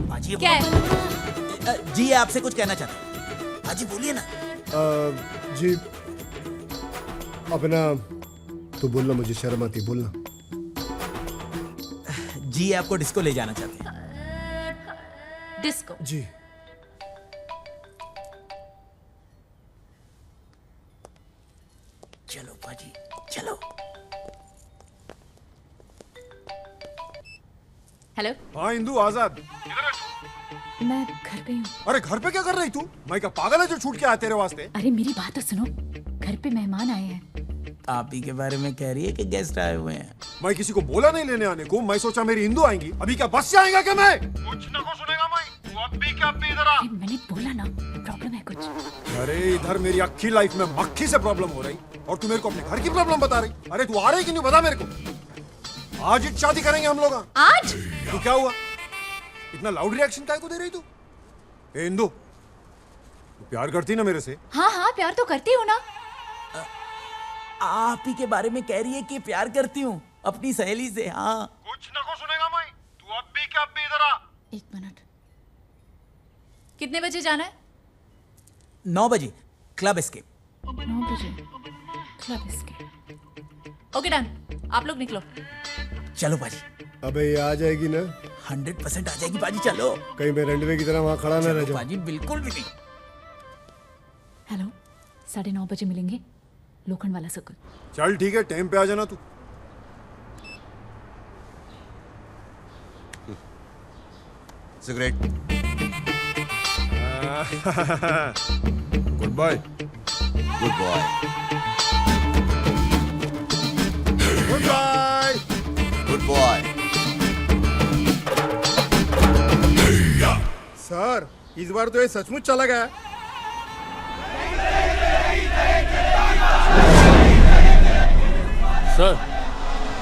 पाजी, क्या है? जी आपसे कुछ कहना चाहते हैं। पाजी बोलिए ना। जी अपना तो बोलना, मुझे शर्म आती, बोलना। जी आपको डिस्को ले जाना चाहते हैं। डिस्को? जी। चलो पाजी, चलो। हेलो। हाँ इंदु, आजाद। मैं घर पे हूँ। अरे घर पे क्या कर रही तू? मैं क्या पागल है जो छूट के आया तेरे वास्ते? अरे मेरी बात तो सुनो, घर पे मेहमान आए हैं। आप ही के बारे में कह रही है कि गेस्ट आए हुए हैं। मैं किसी को बोला नहीं लेने आने को, मैं सोचा मेरी इंदु आएंगी। अभी क्या बस से आएगा क्या? मैं कुछ न को सुनेगा मैं। तू अब भी इधर आ। मैंने बोला ना, प्रॉब्लम है कुछ। अरे इधर मेरी अक्खी लाइफ में मक्खी से प्रॉब्लम हो रही और तू मेरे को अपने घर की प्रॉब्लम बता रही। अरे तू आ रही कि नहीं बता मेरे को। आज ही शादी करेंगे हम लोग। आज? तो क्या हुआ, इतना लाउड रिएक्शन काय को दे रही तू? ए इंदु, तू प्यार करती ना मेरे से? हाँ हाँ प्यार तो करती हूँ ना। आप ही के बारे में कह रही है कि प्यार करती हूँ अपनी सहेली से। हाँ कुछ न को सुनेगा मैं, तू अब भी क्या अब भी इधर आ। 1 मिनट, कितने बजे जाना है? 9 बजे क्लब एस्केप। 9 बजे क्लब एस्केप। ओके डन, आप लोग निकलो। चलो बाजी। अबे ये आ जाएगी ना? 100% आ जाएगी बाजी, चलो। कहीं मैं रंडवे की तरह वहां खड़ा ना रह जाऊं। बाजी बिल्कुल भी नहीं। हेलो, 9:30 बजे मिलेंगे, लोखंड वाला सर्कल। चल ठीक है, टाइम पे आ जाना तू। Cigarette. Good bye. Good boy. Good bye. Good boy. Sir, इस बार तो ये सचमुच चला गया। सर,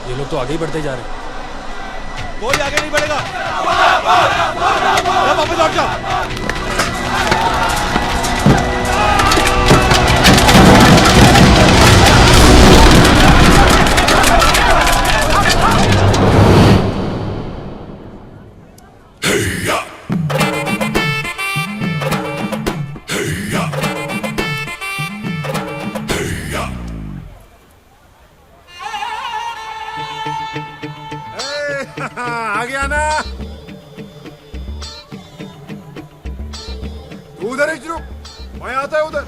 ये लोग तो आगे ही बढ़ते जा रहे हैं। कोई आगे नहीं बढ़ेगा। वापस लौट जाओ। आ गया ना? तू उधर ही रुक, मैं आता है उधर।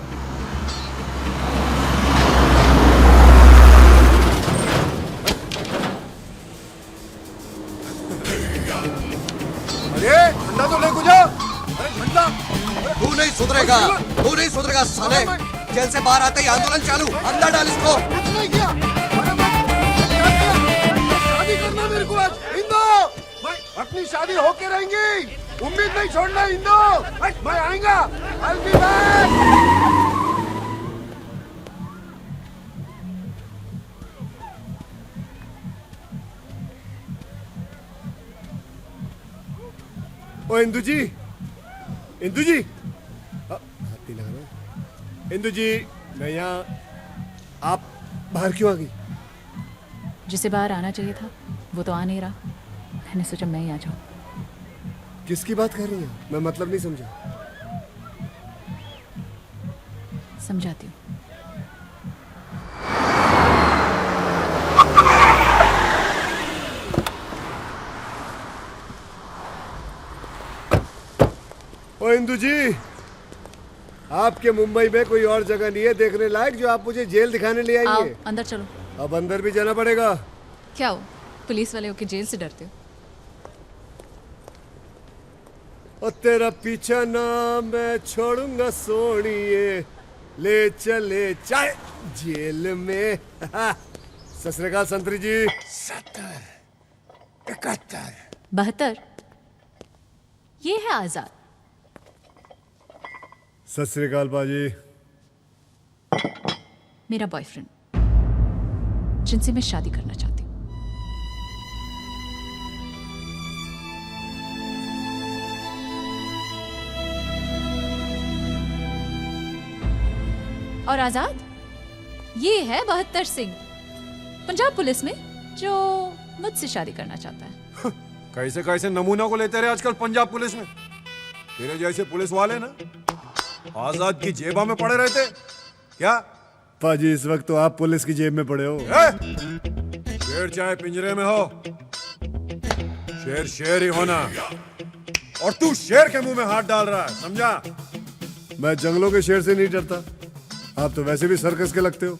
अरे ठंडा तो ले गुजा। अरे ठंडा। तू नहीं सुधरेगा, तू नहीं सुधरेगा साले। जेल से बाहर आते ही आंदोलन चालू, अंदर डाल इसको। कुछ नहीं किया। शादी करना मेरे को आज। इंदो, मैं अपनी शादी होके रहेंगी, उम्मीद नहीं छोड़ना इंदो। मैं आएगा। I'll be back। ओ इंदु जी, इंदु जी, हाथी लगा रहा। इंदु जी, मैं यहाँ, आप बाहर क्यों आ गई? जिसे बाहर आना चाहिए था वो तो आ नहीं रहा, मैंने सोचा मैं ही आ जाऊं। किसकी बात कर रही है? मैं मतलब नहीं समझा। समझाती हूँ। ओ इंदु जी, आपके मुंबई में कोई और जगह नहीं है देखने लायक जो आप मुझे जेल दिखाने ले आओ आएंगे? अंदर चलो। अब अंदर भी जाना पड़ेगा। क्या हो, पुलिस वाले हो कि जेल से डरते हो? और तेरा पीछा ना मैं छोड़ूंगा सोनिए, ले चले चाहे जेल में। सत श्री अकाल संतरी जी। 70, 71, 72। ये है आजाद। सत श्री अकाल बाजी। मेरा बॉयफ्रेंड, जिनसे मैं शादी करना चाहती हूँ। और आजाद, ये है 72 सिंह, पंजाब पुलिस में, जो मुझसे शादी करना चाहता है। कैसे कैसे नमूना को लेते रहे आजकल पंजाब पुलिस में। तेरे जैसे पुलिस वाले ना आजाद की जेबा में पड़े रहते क्या? पाजी, इस वक्त तो आप पुलिस की जेब में पड़े हो। शेर चाहे पिंजरे में हो, शेर शेर ही होना। और तू शेर के मुंह में हाथ डाल रहा है, समझा? मैं जंगलों के शेर से नहीं डरता। आप तो वैसे भी सर्कस के लगते हो।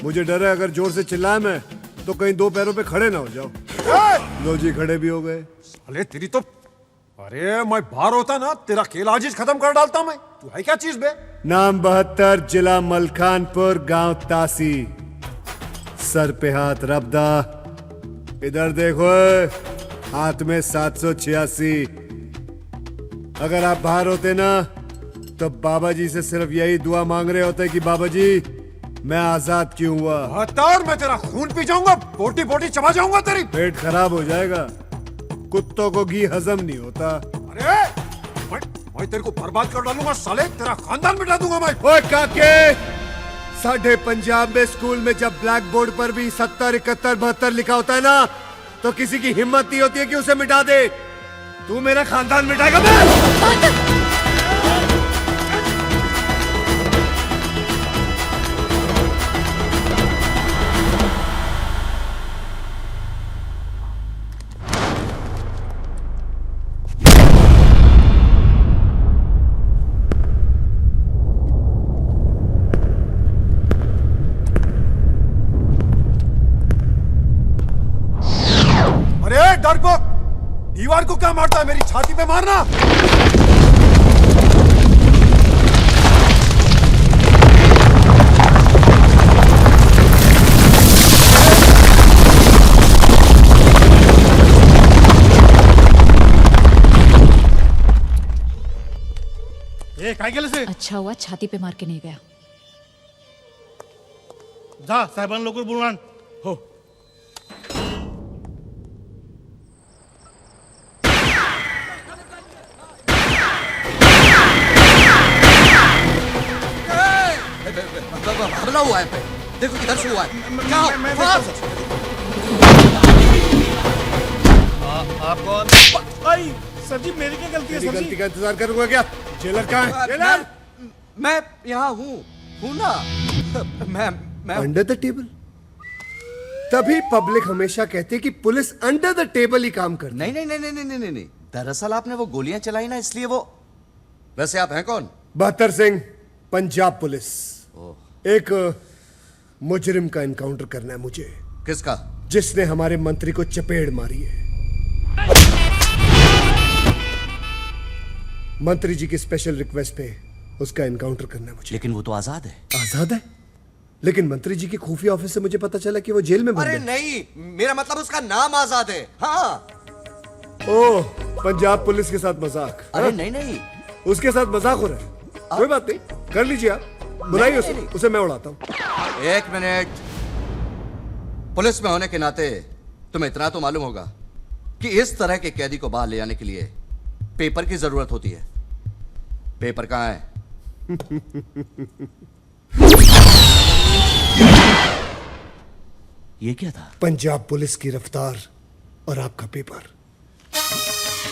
मुझे डर है अगर जोर से चिल्लाए मैं तो कहीं 2 पैरों पे खड़े ना हो जाओ। लो जी, खड़े भी हो गए। अरे तेरी तो, अरे मैं बाहर होता ना तेरा खेल आज ही खत्म कर डालता मैं। तू है क्या चीज बे? नाम 72, जिला मलखानपुर, गांव तासी, सर पे हाथ रबदा। इधर देखो, हाथ में 786। अगर आप बाहर होते ना तो बाबा जी से सिर्फ यही दुआ मांग रहे होते कि बाबा जी मैं आजाद क्यों हुआ? बहत्तर, मैं तेरा खून पी जाऊंगा, बोटी बोटी चबा जाऊंगा तेरी। पेट खराब हो जाएगा, कुत्तों को घी हजम नहीं होता। अरे मैं तेरे को बर्बाद कर डालूंगा साले, तेरा खानदान मिटा दूंगा मैं। ओए काके, साढ़े पंजाब में स्कूल में जब ब्लैक बोर्ड पर भी 70, 71, 72 लिखा होता है ना, तो किसी की हिम्मत नहीं होती है कि उसे मिटा दे। तू मेरा खानदान मिटाएगा? मैं डरपोक, दीवार को क्या मारता है? मेरी छाती पे मारना। ये काय केलं से? अच्छा हुआ छाती पे मार के नहीं गया। जा साहेबान लवकर बोलवा। हो हमला हुआ है पे, देखो किधर से हुआ है। क्या आप कौन? सर जी मेरी क्या गलती है? सर गलती का इंतजार करूंगा क्या? जेलर कहाँ है? जेलर? मैं यहाँ हूँ ना। मैं अंडर द टेबल? तभी पब्लिक हमेशा कहती है कि पुलिस अंडर द टेबल ही काम करती। नहीं नहीं नहीं नहीं नहीं नहीं नहीं, दरअसल आपने वो गोलियां चलाई ना, इसलिए वो। वैसे आप हैं कौन? बहत्तर सिंह, पंजाब पुलिस। एक मुजरिम का एनकाउंटर करना है मुझे। किसका? जिसने हमारे मंत्री को चपेड़ मारी है। मंत्री जी की स्पेशल रिक्वेस्ट पे उसका एनकाउंटर करना है मुझे। लेकिन वो तो आजाद है। आजाद है? लेकिन मंत्री जी की खुफिया ऑफिस से मुझे पता चला कि वो जेल में बंद है। अरे नहीं, मेरा मतलब उसका नाम आजाद है। हाँ। ओह, पंजाब पुलिस के साथ मजाक? अरे नहीं नहीं, उसके साथ मजाक हो रहा है। कोई बात नहीं, कर लीजिए आप, बुलाइए उसे मैं उड़ाता हूँ। एक मिनट। पुलिस में होने के नाते तुम्हें इतना तो मालूम होगा कि इस तरह के कैदी को बाहर ले जाने के लिए पेपर की जरूरत होती है। पेपर कहाँ है? ये क्या था? पंजाब पुलिस की रफ्तार और आपका पेपर।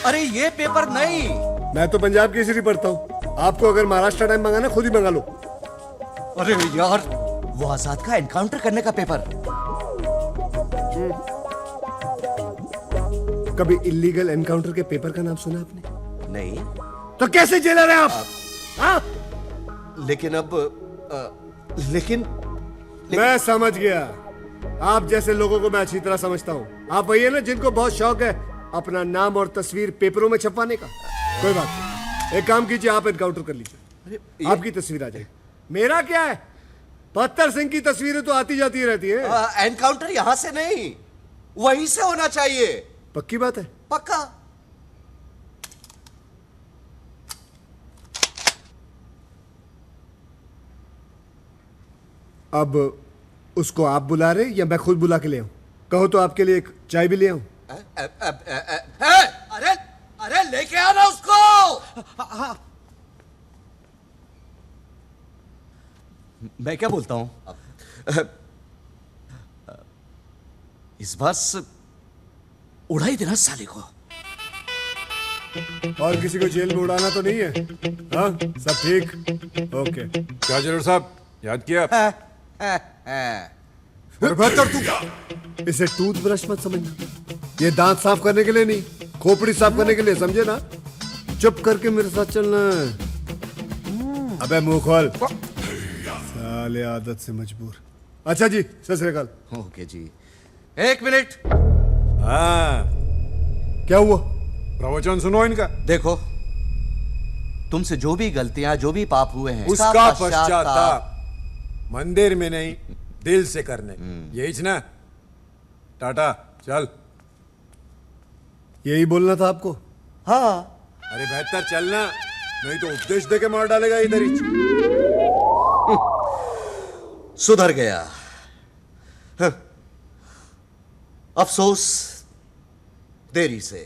अरे ये पेपर नहीं। मैं तो पंजाब केसरी पढ़ता हूँ। आपको अगर महाराष्ट्र टाइम मंगाना, खुद ही मंगा लो। अरे यार, वो आजाद का एनकाउंटर करने का पेपर। कभी इलीगल एनकाउंटर के पेपर का नाम सुना आपने? नहीं। तो कैसे जेलर हैं आप? लेकिन अब लेकिन मैं समझ गया। आप जैसे लोगों को मैं अच्छी तरह समझता हूँ। आप वही है ना जिनको बहुत शौक है अपना नाम और तस्वीर पेपरों में छपवाने का। कोई बात नहीं, एक काम कीजिए, आप एनकाउंटर कर लीजिए, आपकी तस्वीर आ जाएगी। मेरा क्या है, बहत्तर सिंह की तस्वीरें तो आती जाती रहती है। एनकाउंटर यहां से नहीं, वहीं से होना चाहिए। पक्की बात है? पक्का। अब उसको आप बुला रहे या मैं खुद बुला के ले आऊं? कहो तो आपके लिए एक चाय भी ले आऊं? अरे अरे लेके आना उसको। मैं क्या बोलता हूं? इस बार उड़ा ही देना साले को। और किसी को जेल में उड़ाना तो नहीं है? हाँ, सब ठीक? ओके। क्या जरूर साहब, याद किया? बेहतर तू इसे टूथब्रश मत समझना, ये दांत साफ करने के लिए नहीं, खोपड़ी साफ करने के लिए, समझे ना? चुप करके मेरे साथ चलना है। अबे मुंह खोल, साले आदत से मजबूर। अच्छा जी, सत श्री अकाल। ओके जी, एक मिनट। हाँ, क्या हुआ? प्रवचन सुनो इनका। देखो, तुमसे जो भी गलतियां, जो भी पाप हुए हैं, उसका पश्चाताप मंदिर में नहीं, दिल से करने। यही ना? टाटा, चल। यही बोलना था आपको? हाँ। अरे बेहतर चलना, नहीं तो उपदेश दे के मार डालेगा इधर ही। सुधर गया। हाँ। अफसोस देरी से।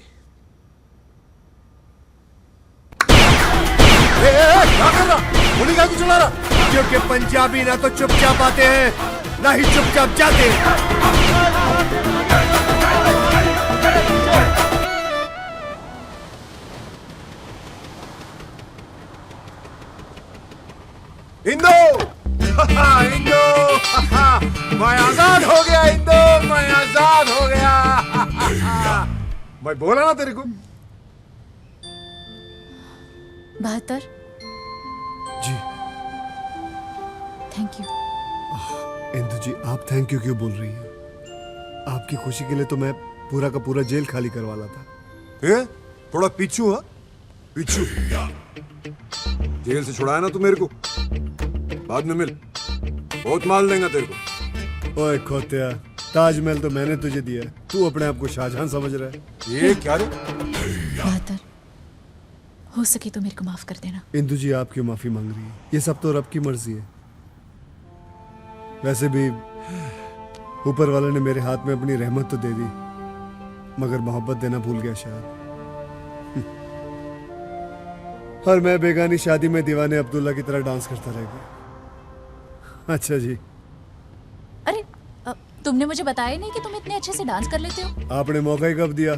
क्या कर रहा? गोली क्या चला रहा? क्योंकि पंजाबी ना तो चुपचाप आते हैं ना ही चुपचाप जाते हैं। इंदो इंदो मैं आजाद हो गया। इंदो मैं आजाद हो गया। मैं बोला ना तेरे को। 72 जी थैंक यू। इंदु जी आप थैंक यू क्यों बोल रही हैं? आपकी खुशी के लिए तो मैं पूरा का पूरा जेल खाली करवाना था। थोड़ा पीछू है पीछू। जेल से छुड़ाया ना तू मेरे को, बाद में मिल, बहुत माल देगा तेरे को। ओए खोतिया, ताजमहल तो मैंने तुझे दिया, तू अपने आप को शाहजहां समझ रहा है। ये क्या रे? 72 हो सके तो मेरे को माफ कर देना। इंदु जी आप क्यों माफी मांग रही है? ये सब तो रब की मर्जी है। वैसे भी ऊपर वाले ने मेरे हाथ में अपनी रहमत तो दे दी, मगर मोहब्बत देना भूल गया शायद। और मैं बेगानी शादी में दीवाने अब्दुल्ला की तरह डांस करता रह गया। अच्छा जी। अरे तुमने मुझे बताया नहीं कि तुम इतने अच्छे से डांस कर लेते हो। आपने मौका ही कब दिया?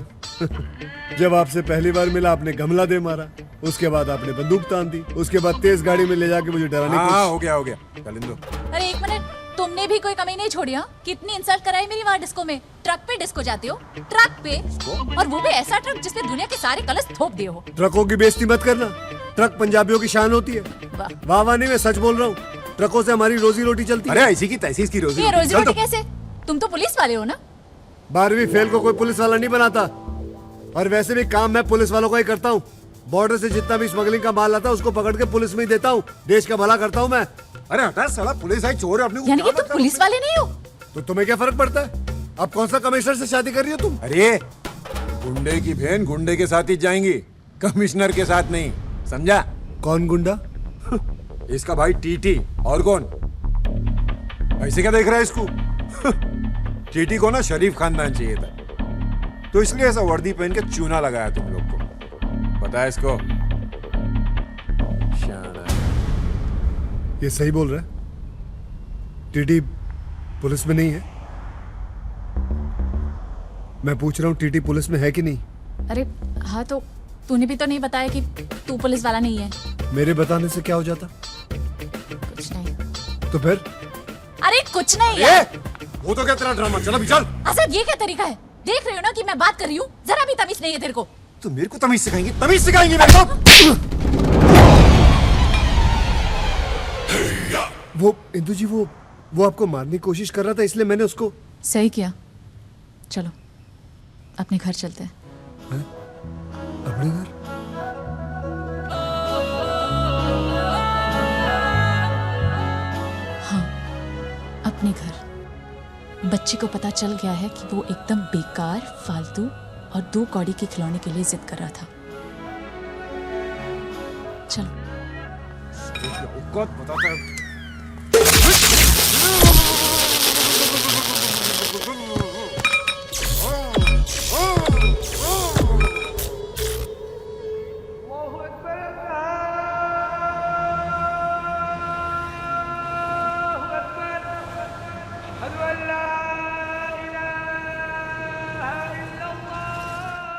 जब आपसे पहली बार मिला आपने गमला दे मारा, उसके बाद आपने बंदूक तान दी, उसके बाद तेज गाड़ी में ले जाके मुझे डराने की। हो गया कलिंदो। अरे एक मिनट, तुमने भी कोई कमी नहीं छोड़ी? हाँ, कितनी इंसल्ट कराई मेरी वहाँ डिस्को में। ट्रक पे डिस्को जाते हो, ट्रक पे, और वो भी ऐसा ट्रक जिसने दुनिया के सारे कलश थोप दिए हो। ट्रकों की बेइज्जती मत करना, ट्रक पंजाबियों की शान होती है। वाह वाह नहीं, मैं सच बोल रहा हूँ, ट्रकों से हमारी रोजी रोटी चलती है। अरे ऐसी की तैसी इसकी रोजी रोटी कैसे? तुम तो पुलिस वाले हो ना? 12वीं फेल को कोई पुलिस वाला नहीं बनाता, और वैसे भी काम मैं पुलिस वालों का ही करता हूँ। बॉर्डर से जितना भी स्मगलिंग का माल आता है उसको पकड़ के पुलिस में ही देता हूँ, देश का भला करता हूँ मैं। अरे हटा साला, पुलिस आई चोर है अपने। यानी कि तुम पुलिस वाले नहीं हो? तो तुम्हें क्या फर्क पड़ता है? अब कौन सा कमिश्नर से शादी कर रही हो तुम? अरे गुंडे की बहन गुंडे के साथ ही जाएंगी, कमिश्नर के साथ नहीं, समझा? कौन गुंडा? इसका भाई टीटी। और कौन? ऐसे क्या देख रहा है इसको? टीटी को ना शरीफ खानदान चाहिए था, तो इसलिए ऐसा वर्दी पहन के चूना लगाया तुम लोग को। पता है इसको? ये सही बोल रहा है? टीटी पुलिस में नहीं है? मैं पूछ रहा हूँ टीटी पुलिस में है कि नहीं? अरे हाँ, तो तूने भी तो नहीं बताया कि तू पुलिस वाला नहीं है। मेरे बताने से क्या हो जाता? कुछ नहीं। तो फिर? अरे कुछ नहीं यार। वो तो क्या तेरा ड्रामा, चल अभी चल। असद ये क्या तरीका है? देख रही हो ना कि मैं बात कर रही हूँ, जरा भी तमीज नहीं है तेरे को। तो मेरे को तमीज सिखाएंगी? तमीज सिखाएंगी मेरे को? वो इंदु जी वो आपको मारने की कोशिश कर रहा था, इसलिए मैंने उसको। सही किया। चलो अपने घर चलते हैं। अपने घर? हाँ, अपने घर। बच्चे को पता चल गया है कि वो एकदम बेकार, फालतू और 2 कौड़ी के खिलौने के लिए जिद कर रहा था। चलो। बताता है।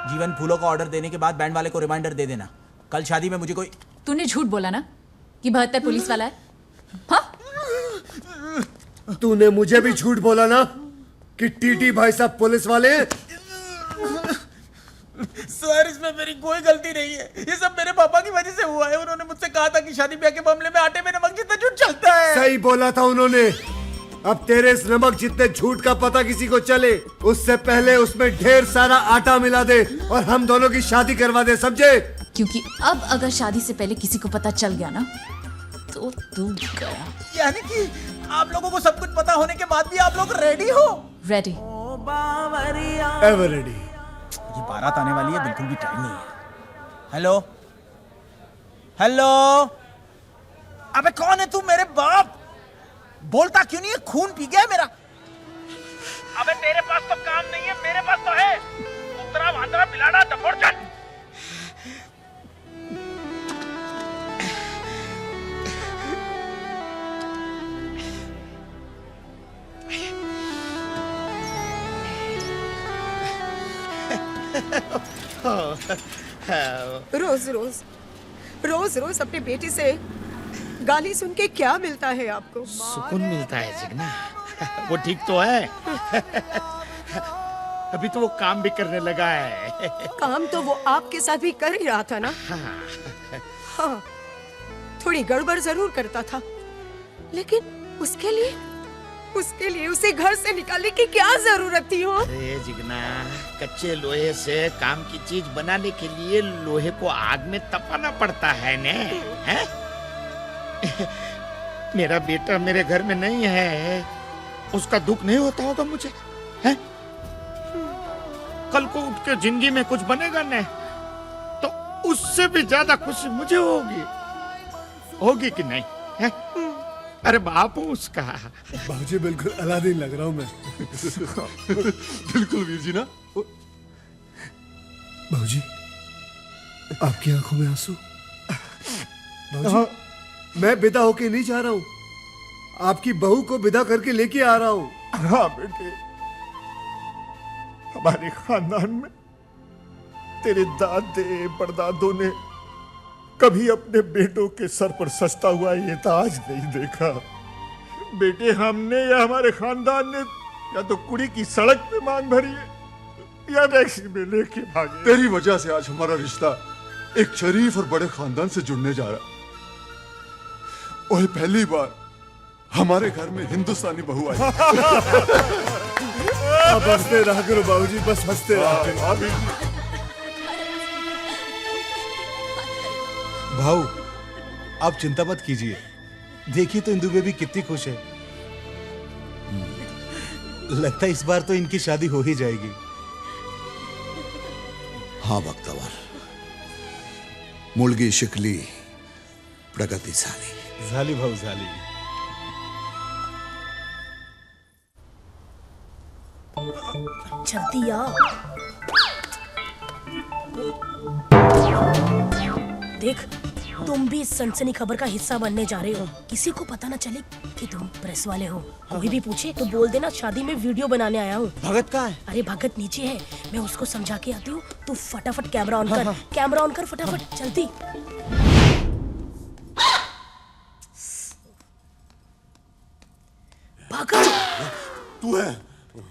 जीवन, फूलों का ऑर्डर देने के बाद बैंड वाले को रिमाइंडर दे देना, कल शादी में मुझे कोई। तूने झूठ बोला ना कि 72 पुलिस वाला है? हाँ? तूने मुझे भी झूठ बोला ना कि टीटी भाई साहब पुलिस वाले हैं? सर, इसमें मेरी कोई गलती नहीं है, ये सब मेरे पापा की वजह से हुआ है। उन्होंने मुझसे कहा था कि शादी ब्याह के मामले में आटे में नमक जितना झूठ चलता है। सही बोला था उन्होंने। अब तेरे इस नमक जितने झूठ का पता किसी को चले, उससे पहले उसमें ढेर सारा आटा मिला दे और हम दोनों की शादी करवा दे, समझे? क्योंकि अब अगर शादी से पहले किसी को पता चल गया ना तो तू गया। यानी कि आप लोगों को सब कुछ पता होने के बाद भी आप लोग रेडी हो? रेडी। Ever ready. ये बारात आने वाली है, बिल्कुल भी टाइम नहीं है। हेलो हेलो, अबे कौन है तू? मेरे बाप। बोलता क्यों नहीं है? खून पी गया है मेरा। अबे तेरे पास तो काम नहीं है, मेरे पास तो है। कुतरा वांदरा बिलाड़ा दफड़चट। रोज रोज रोज रोज अपने बेटे से गाली सुन के क्या मिलता है आपको? सुकून मिलता है जिगना। वो ठीक तो है। अभी तो वो काम भी करने लगा है। काम तो वो आपके साथ भी कर ही रहा था ना। हाँ, थोड़ी गड़बड़ जरूर करता था, लेकिन उसके लिए उसे घर से निकालने की क्या जरूरत थी? हो अरे जिगना, कच्चे लोहे से काम की चीज बनाने के लिए लोहे को आग में तपाना पड़ता है ने, हैं? मेरा बेटा मेरे घर में नहीं है, उसका दुख नहीं होता होगा मुझे, हैं? कल को उठ के जिंदगी में कुछ बनेगा ने, तो उससे भी ज्यादा खुशी मुझे होगी कि नहीं, हैं? अरे बाप हूँ उसका। बाबूजी बिल्कुल अलादीन लग रहा हूँ मैं। बिल्कुल वीर जी ना। बाबूजी, आपकी आंखों में आंसू? बाबूजी, मैं विदा होके नहीं जा रहा हूँ, आपकी बहू को विदा करके लेके आ रहा हूँ। हाँ बेटे, हमारे खानदान में तेरे दादे परदादों ने कभी अपने बेटों के सर पर सजता हुआ ये ताज नहीं देखा। बेटे, हमने या हमारे खानदान ने या तो कुड़ी की सड़क पे मांग भरी है या टैक्सी में लेके भागे। तेरी वजह से आज हमारा रिश्ता एक शरीफ और बड़े खानदान से जुड़ने जा रहा। ओए, पहली बार हमारे घर में हिंदुस्तानी बहू आई। आप हंसते रहा करो बाबूजी, बस हंसते रहा करो। भाऊ, आप चिंता मत कीजिए, देखिए तो इंदु बेबी कितनी खुश है। लगता है इस बार तो इनकी शादी हो ही जाएगी। हाँ बख्तवर, मुलगी शिकली प्रगतिशाली। झाली भाऊ झाली। जल्दी आओ। देख, तुम भी इस सनसनी खबर का हिस्सा बनने जा रहे हो। किसी को पता ना चले कि तुम प्रेस वाले हो। कोई भी पूछे तो बोल देना शादी में वीडियो बनाने आया हूँ। भगत कहाँ है? अरे भगत नीचे है, मैं उसको समझा के आती हूँ। तू फटाफट कैमरा ऑन कर। कैमरा ऑन कर फटाफट, जल्दी। भगत, तू है?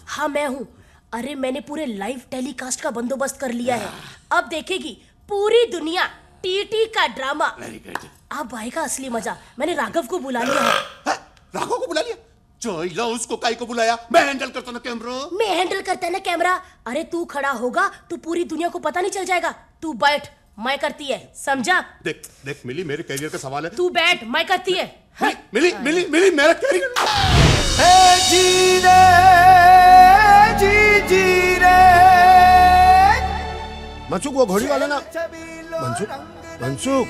हाँ मैं हूँ। अरे मैंने पूरे लाइव टेलीकास्ट का बंदोबस्त कर लिया है। अब देखेगी पूरी दुनिया टीटी का ड्रामा। अब आएगा असली मजा। मैंने राघव को बुला लिया है। राघव को बुला लिया? चोइला, उसको काई को बुलाया? मैं हैंडल करता ना कैमरा। मैं हैंडल करता ना कैमरा। अरे तू खड़ा होगा तो पूरी दुनिया को पता नहीं चल जाएगा। तू बैठ, मैं करती है, समझा? देख देख मिली, मेरे करियर का सवाल है। तू बैठ, मैं करती है। मिली मिली मिली, मेरा करियर। जी रे, जी रे। मनसुख, वो घोड़ी वाला ना? मनसुख, मनसुख।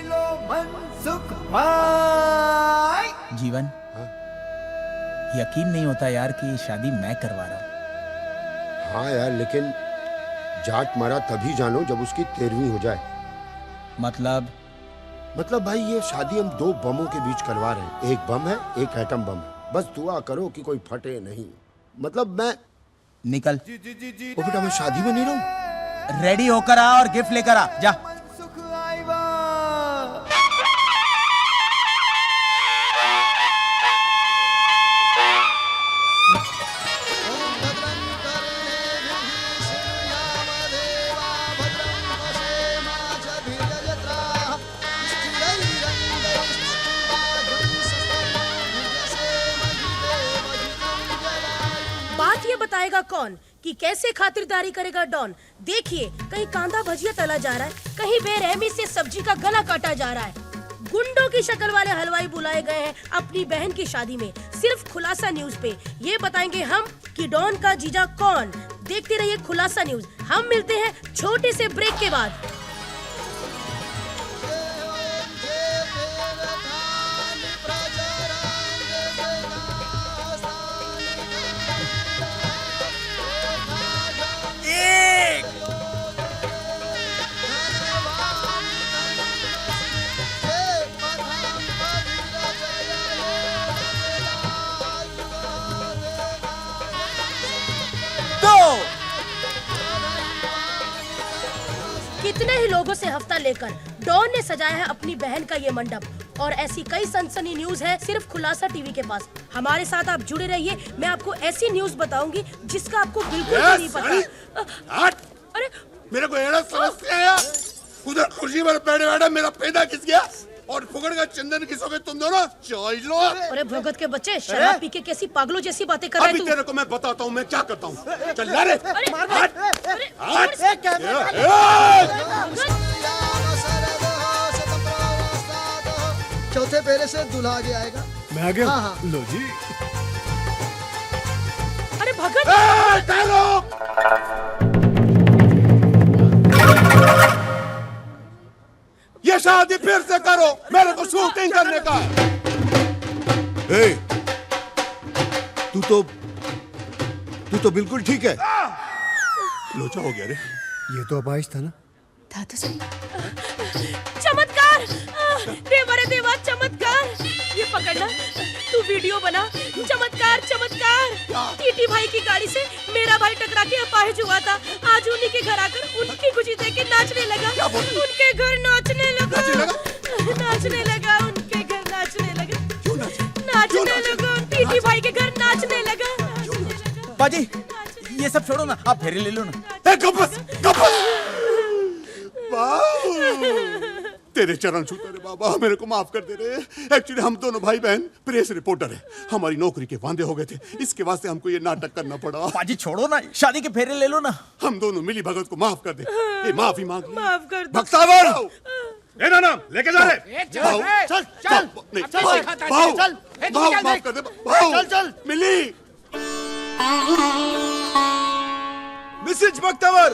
जीवन, यकीन नहीं होता यार कि ये शादी मैं करवा रहा हूँ। हाँ यार, लेकिन जाट मारा तभी जानो जब उसकी 13वीं हो जाए। मतलब भाई, ये शादी हम 2 बमों के बीच करवा रहे हैं। एक बम है, एक एटम बम है। बस दुआ करो कि कोई फटे नहीं। मतलब मैं निकल। वो बेटा, मैं शादी में नहीं रहूं। रेडी होकर आ और गिफ्ट लेकर आ जा। बात ये बताएगा कौन कि कैसे खातिरदारी करेगा डॉन। देखिए, कहीं कांदा भजिया तला जा रहा है, कहीं बेरहमी से सब्जी का गला काटा जा रहा है। गुंडों की शक्ल वाले हलवाई बुलाए गए हैं अपनी बहन की शादी में। सिर्फ खुलासा न्यूज पे ये बताएंगे हम कि डॉन का जीजा कौन। देखते रहिए खुलासा न्यूज। हम मिलते हैं छोटे से ब्रेक के बाद। हफ्ता लेकर डॉन ने सजाया है अपनी बहन का ये मंडप। और ऐसी कई सनसनी न्यूज है सिर्फ खुलासा टीवी के पास। हमारे साथ आप जुड़े रहिए, मैं आपको ऐसी न्यूज बताऊंगी जिसका आपको बिल्कुल भी नहीं पता। अरे मेरे को एड़ा समझते हैं यार। उधर कुर्सी पर बैठे बैठे मेरा पैदा किस गया और फुकड़ का चंदन किसोगे तुम दोनों? चौज लो। अरे भगत के बच्चे, शराब पी के कैसी पागलों जैसी बातें कर रहे अभी तू। तेरे को मैं बताता हूँ मैं क्या करता हूँ। चल ला रे। चौथे फेरे से दूल्हा आगे आएगा। मैं आ गया। हाँ। लो जी। अरे भगत ये शादी फिर से करो, मेरे को शूटिंग करने का है। ए, तू तो बिल्कुल ठीक है। लोचा हो गया रे। ये तो अपाइश था ना। था तो सही। चमत्कार, देवा रे देवा, चमत्कार। ये पकड़ना, तू वीडियो बना। चमत्कार चमत्कार। टीटी भाई की गाड़ी से मेरा भाई टकरा के अपाहिज हुआ था। आज उन्हीं के घर आकर उनकी खुशी देख के नाचने लगा। उनके घर नाचने लगा। नाचने लगा उनके घर नाचने लगा। नाचने लगा टीटी भाई के घर नाचने लगा। बाजी ये सब छोड़ो ना, आप फेरे ले लो ना। तेरे चरण छूते रे बाबा, मेरे को माफ कर दे रे। एक्चुअली हम दोनों भाई बहन प्रेस रिपोर्टर है, हमारी नौकरी के वादे हो गए थे, इसके वास्ते हमको ये नाटक करना पड़ा। बाजी छोड़ो ना, शादी के फेरे ले लो ना। हम दोनों मिली भगत को माफ कर दे। ये माफी मांग ले। माफ कर दो। भक्तावर ए ना लेके जा रे। चल चल चल भाऊ माफ कर दे। भाऊ चल मिली। मिसेज भक्तावर।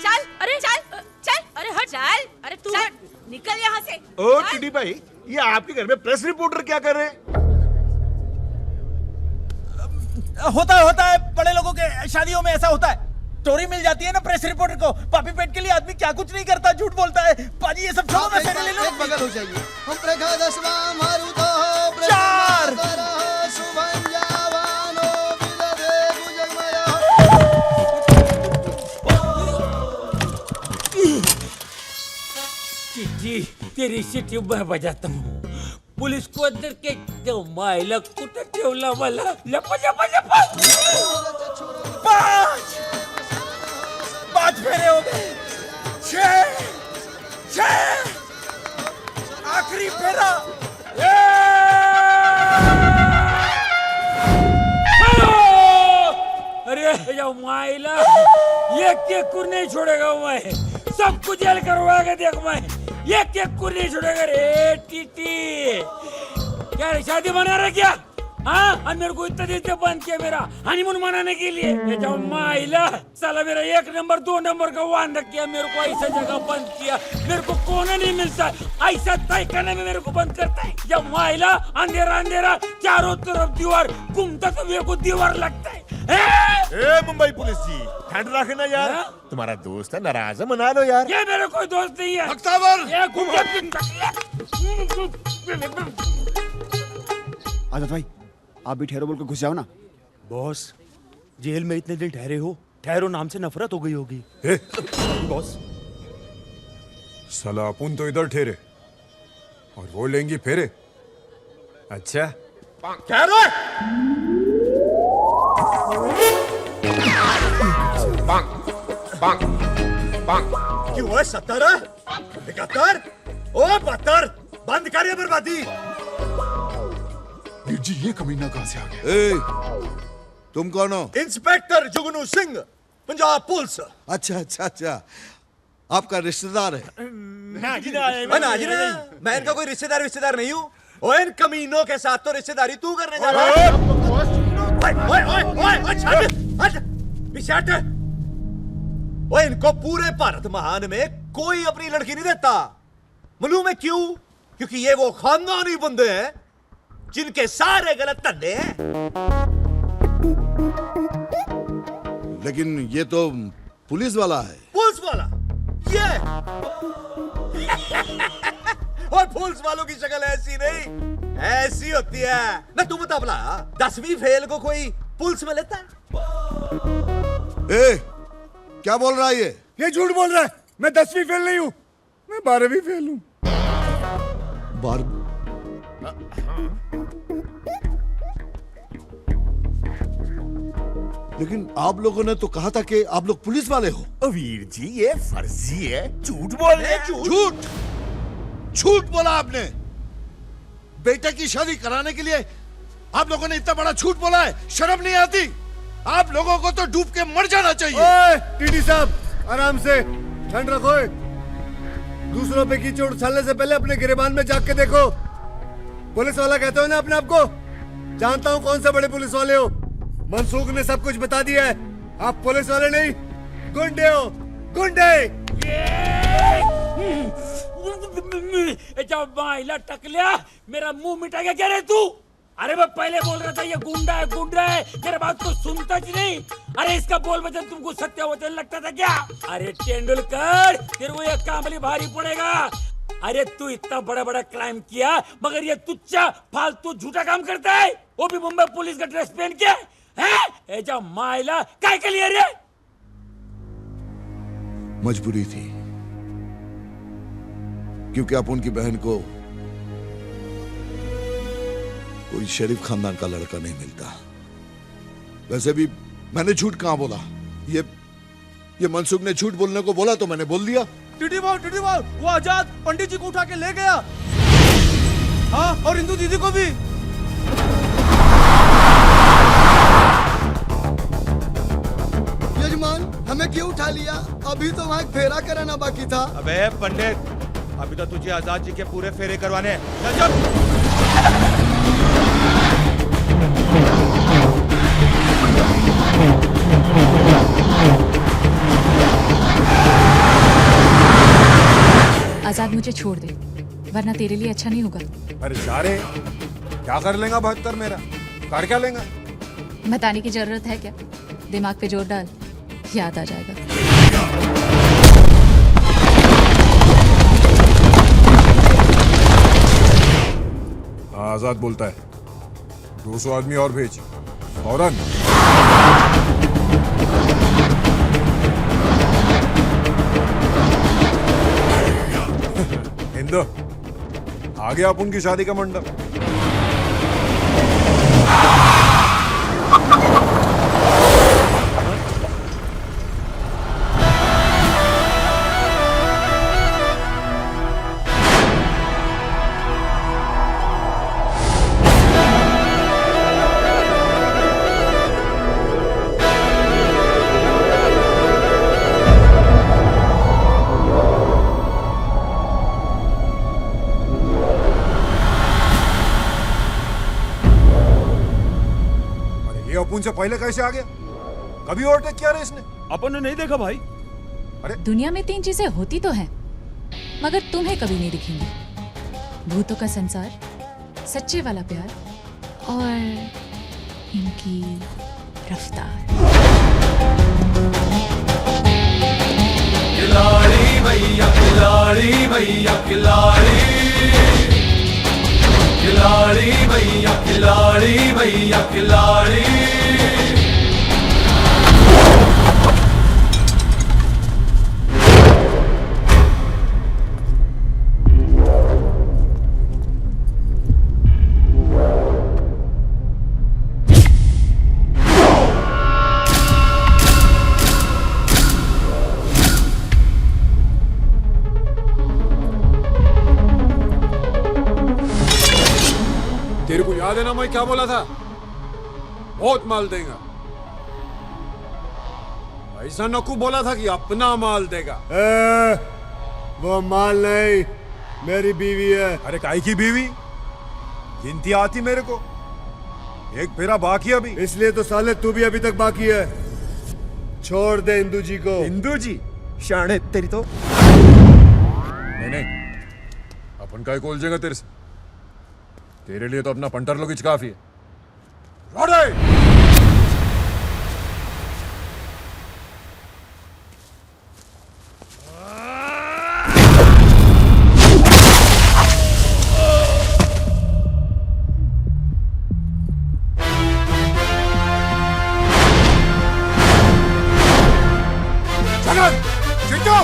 चल, अरे चल, चल, अरे हट, चल, अरे तू हट, निकल यहाँ से। ओ टीटी भाई, ये आपके घर में प्रेस रिपोर्टर क्या कर रहे हैं? होता है बड़े लोगों के शादियों में ऐसा होता है। स्टोरी मिल जाती है ना प्रेस रिपोर्टर को। पापी पेट के लिए आदमी क्या कुछ नहीं करता, झूठ बोलता है। बाजी ये सब छोड़ो ना, फेरे ले लो। एक बगल हो जाइए। हम प्रगादस्वा मारुतो चार। जी तेरी शिटी मैं बजाता हूँ। पुलिस को अंदर के जो मायला कुठे ठेवला मला। लपा लपा लपा। पांच फेरे हो गए। छह आखिरी फेरा। अरे जो मायला एक कुर नहीं छोड़ेगा मैं, सबको जेल करवाएगा देख मैं। एक कुर नहीं छोड़ेगा रे टीटी। क्या रे शादी बना रहा क्या? हाँ, और मेरे को इतना दिन से बंद किया मेरा हनीमून मनाने के लिए। ये जो माइला साला मेरा 1 नंबर 2 नंबर का वादा किया, मेरे को ऐसा जगह बंद किया। मेरे को कोना नहीं मिलता, ऐसा तय करने में मेरे को बंद करता है। जब माइला अंधेरा अंधेरा चारों तरफ दीवार घूमता तो मेरे को दीवार लगता है। ए मुंबई पुलिस जी, ठंड रखना यार। तुम्हारा दोस्त है, नाराज है, मना लो यार। ये मेरा कोई दोस्त नहीं है। आजाद भाई, आप भी ठहरो बोल के घुस जाओ ना। बॉस, जेल में इतने दिन ठहरे हो, ठहरो नाम से नफरत हो गई होगी। बॉस साला अपन तो इधर ठहरे और वो लेंगी फेरे। अच्छा ठहरो। क्यों है 70 71 ओ 72 बंद करिए बर्बादी। वीर जी ये कमीना कहां से आ गया? तुम कौन हो? इंस्पेक्टर जुगनू सिंह, पंजाब पुलिस। अच्छा आपका रिश्तेदार है? ना जी ना, मैं इनका कोई रिश्तेदार नहीं हूँ। ओए इन कमीनों के साथ तो रिश्तेदारी तू करने जा रहा है। ओए इनको पूरे भारत महान में कोई अपनी लड़की नहीं देता। मालूम है क्यों? क्योंकि ये वो खानदानी बंदे हैं जिनके सारे गलत धंधे हैं। लेकिन ये तो पुलिस वाला है। पुलिस वाला ये और पुलिस वालों की शक्ल ऐसी नहीं, ऐसी होती है ना। तू बता भला 10वीं फेल को कोई पुलिस में लेता है? क्या बोल रहा है ये? झूठ बोल रहा है। मैं 10वीं फेल नहीं हूँ, मैं 12वीं फेल हूँ। लेकिन आप लोगों ने तो कहा था कि आप लोग पुलिस वाले हो। वीर जी ये फर्जी है, झूठ बोल रहे हैं। झूठ बोला आपने। बेटे की शादी कराने के लिए आप लोगों ने इतना बड़ा झूठ बोला है, शर्म नहीं आती? आप लोगों को तो डूब के मर जाना चाहिए। ओए टीटी साहब, आराम से, ठंड रखो। दूसरों पे कीचड़ उछालने से पहले अपने गिरेबान में जाग के देखो। पुलिस वाला कहते हो ना अपने आप को? जानता हूँ कौन से बड़े पुलिस वाले हो। मनसूख ने सब कुछ बता दिया है। आप पुलिस वाले नहीं, गुंडे हो, गुंडे। जब माइला टकलिया, मेरा मुंह मिटा गया क्या रे तू? अरे मैं पहले बोल रहा था ये गुंडा है, गुंडा है, मेरे बात को सुनता ही नहीं। अरे इसका बोल वचन तुमको सत्य वचन लगता था क्या? अरे तेंदुलकर, तेरे को ये कामली भारी पड़ेगा। अरे तू इतना बड़ा बड़ा क्राइम किया, मगर ये तुच्चा फालतू झूठा काम करता है, वो भी मुंबई पुलिस का ड्रेस पहन के। हैं? जा माइला काय के लिए रे? मजबूरी थी, क्योंकि आप उनकी बहन को कोई शरीफ खानदान का लड़का नहीं मिलता। वैसे भी मैंने झूठ कहां बोला? ये मनसूख ने झूठ बोलने को बोला तो मैंने बोल दिया। टीटी बाबू, वो आजाद पंडित जी को उठा के ले गया। हाँ, और इंदू दीदी को भी। यजमान, हमें क्यों उठा लिया? अभी तो वहाँ एक फेरा कराना बाकी था। अबे पंडित, अभी तो तुझे आजाद जी के पूरे फेरे करवाने हैं। चल। आजाद, मुझे छोड़ दे, वरना तेरे लिए अच्छा नहीं होगा। अरे जा रे, क्या कर लेगा 72 मेरा? कर क्या लेगा? बताने की जरूरत है क्या? दिमाग पे जोर डाल, याद आ जाएगा। आजाद बोलता है 200 आदमी और भेज फौरन। हिंदू आ गया अपन की शादी का मंडप। अपन से पहले कैसे आ गया? कभी ओवरटेक किया रे इसने? अपन ने नहीं देखा भाई। अरे दुनिया में 3 चीजें होती तो हैं, मगर तुम्हें कभी नहीं दिखेंगी। भूतों का संसार, सच्चे वाला प्यार और इनकी रफ्तार। खिलाड़ी भैया, खिलाड़ी भैया, खिलाड़ी, खिलाड़ी भैया, खिलाड़ी भैया, खिलाड़ी। तेरे को याद है ना मैं क्या बोला था? बहुत माल देगा। ऐसा नकू बोला था कि अपना माल देगा। वो माल नहीं, मेरी बीवी है। अरे काई की बीवी? गिनती आती मेरे को, एक फेरा बाकी अभी। इसलिए तो साले तू भी अभी तक बाकी है। छोड़ दे इंदू जी को। इंदू जी शाणे तेरी तो। नहीं, अपन का कोल जाएगा तेरे से। तेरे लिए तो अपना पंटर लोगिच काफी है। जगन, चिंटू,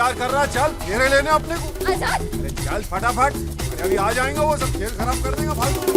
इंतजार कर रहा है, चल घेरे लेने अपने को। आजाद अरे चल फटाफट, अरे अभी आ जाएंगे वो सब, खेल खराब कर देंगे फालतू।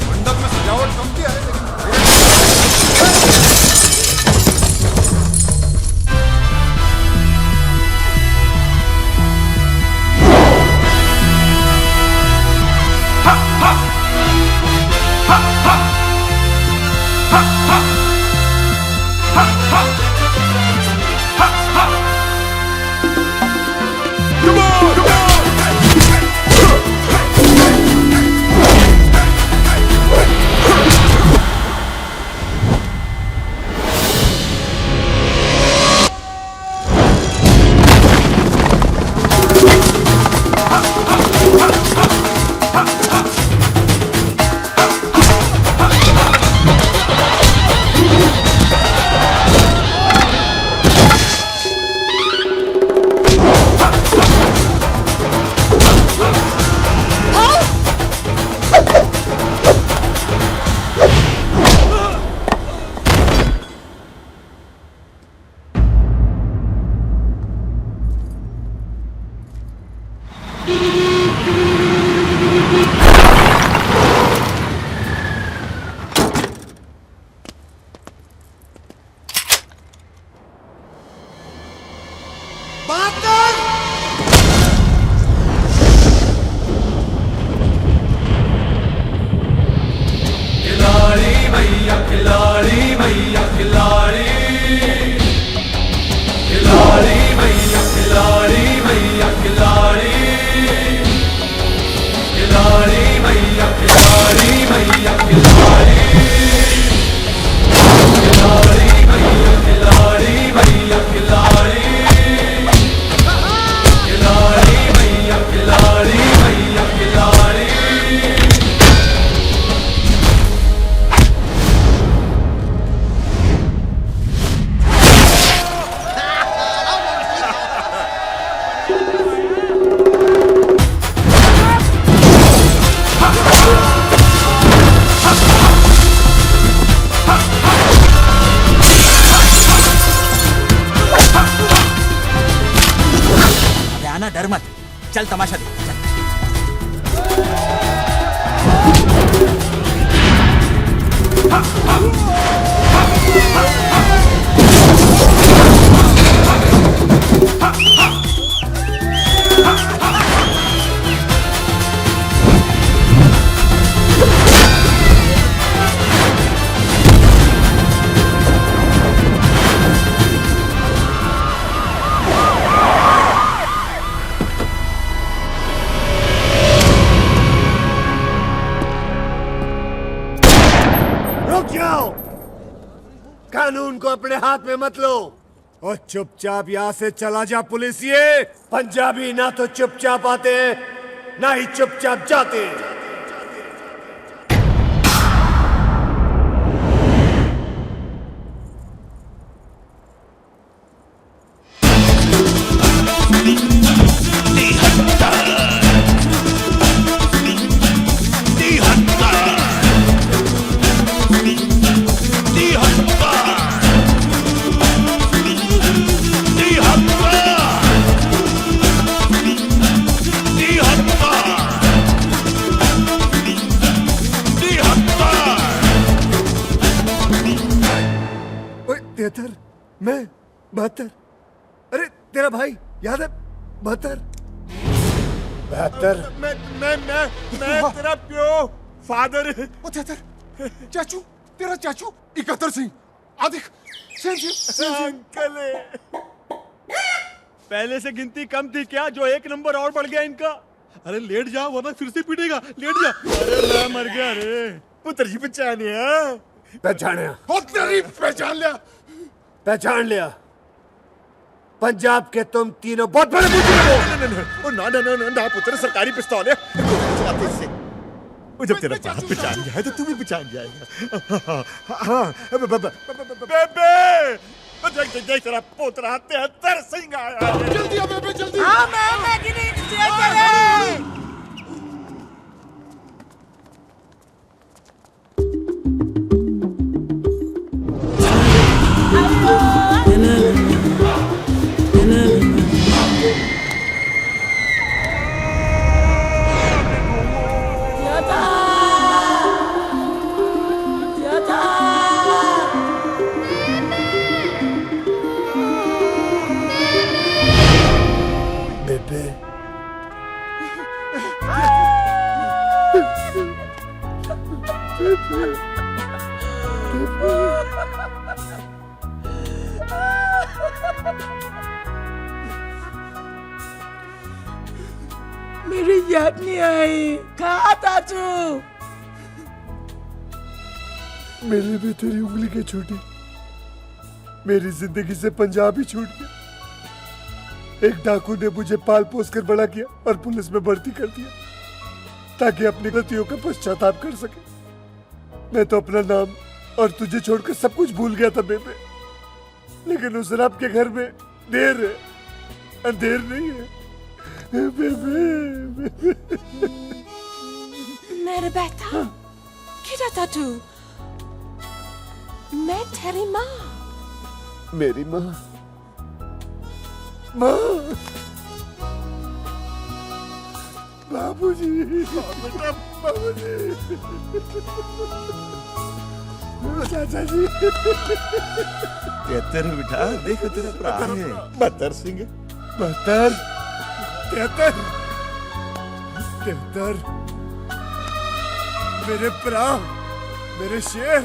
मंडप में सजावट कम किया है लेकिन डर मत, चल तमाशा देख। कानून को अपने हाथ में मत लो और चुपचाप यहाँ से चला जा पुलिसिए। पंजाबी ना तो चुपचाप आते हैं ना ही चुपचाप जाते हैं। मैं 72 तेरा भाई याद है? बहत्तर मैं तेरा प्यो फादर चाचू, तेरा चाचू 71 सिंह आदिक अंकल पहले से गिनती कम थी क्या जो एक नंबर और बढ़ गया इनका? अरे लेट जा वरना फिर से पीटेगा, लेट जा। अरे मैं मर गया रे। पुत्र जी पहचानिया पहचान लिया। पंजाब के तुम तीनों बहुत बड़े बुजुर्ग हो। ना पुत्र, सरकारी पिस्तौल है। चलाते इससे। वो जब तेरा बाप पहचान जाए तो तू भी पहचान जाएगा। हाँ, बेबे जय तेरा पोतरा 73 सिंह आया। जल्दी आ बेबे, जल्दी। हाँ मैं गिनी चले। मेरी याद नहीं आई। कहा चाचू? मेरे भी तेरी उंगली के छूटी, मेरी जिंदगी से पंजाब ही छूट गया। एक डाकू ने मुझे पाल पोस कर बड़ा किया और पुलिस में भर्ती कर दिया ताकि अपनी गलतियों का पश्चाताप कर सके। मैं तो अपना नाम और तुझे छोड़कर सब कुछ भूल गया था बेबे, लेकिन उस रब के घर में देर है, अंधेर नहीं है बेबे। मेरे बेटा, किधर था तू? मैं तेरी माँ। मेरी माँ, माँ, बाबूजी, बेटा बाबूजी, चाचा जी। कहते रहे बेटा, देखो तेरा भरा है बहत्तर सिंह। बहत्तर, 73, 73, मेरे भरा, मेरे शेर।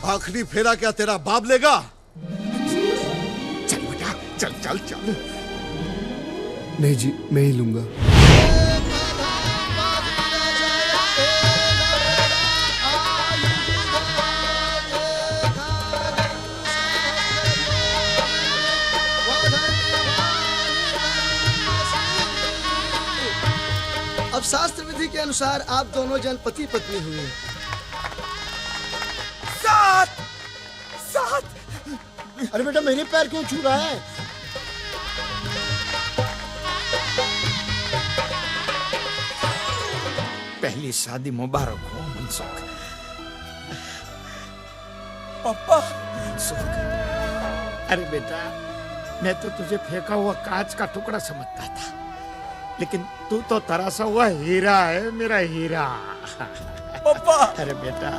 आखिरी फेरा क्या तेरा बाप लेगा? चल बेटा, चल चल चल। नहीं जी, मैं ही लूंगा। अब शास्त्र विधि के अनुसार आप दोनों जन पति पत्नी हुए। साथ। अरे बेटा मेरे पैर क्यों छू रहा है? पहली शादी मुबारक हो मनसुख। पापा। अरे बेटा, मैं तो तुझे फेंका हुआ कांच का टुकड़ा समझता था, लेकिन तू तो तरासा हुआ हीरा है, मेरा हीरा। पापा। अरे बेटा,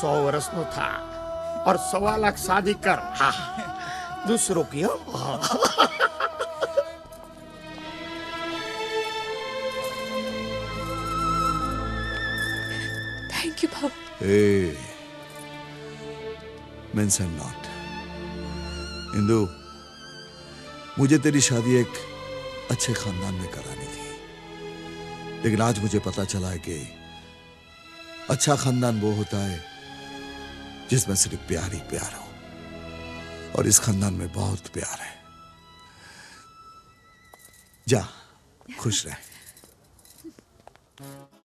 100 वर्ष नो था और 1.25 लाख शादी कर। हाँ, दूसरों की हो। Thank you Baba. Hey, mention not. Indu, मुझे तेरी शादी एक अच्छे खानदान में करानी थी, लेकिन आज मुझे पता चला है कि अच्छा खानदान वो होता है जिसमें सिर्फ प्यार ही प्यार हो, और इस खानदान में बहुत प्यार है। जा, खुश रह।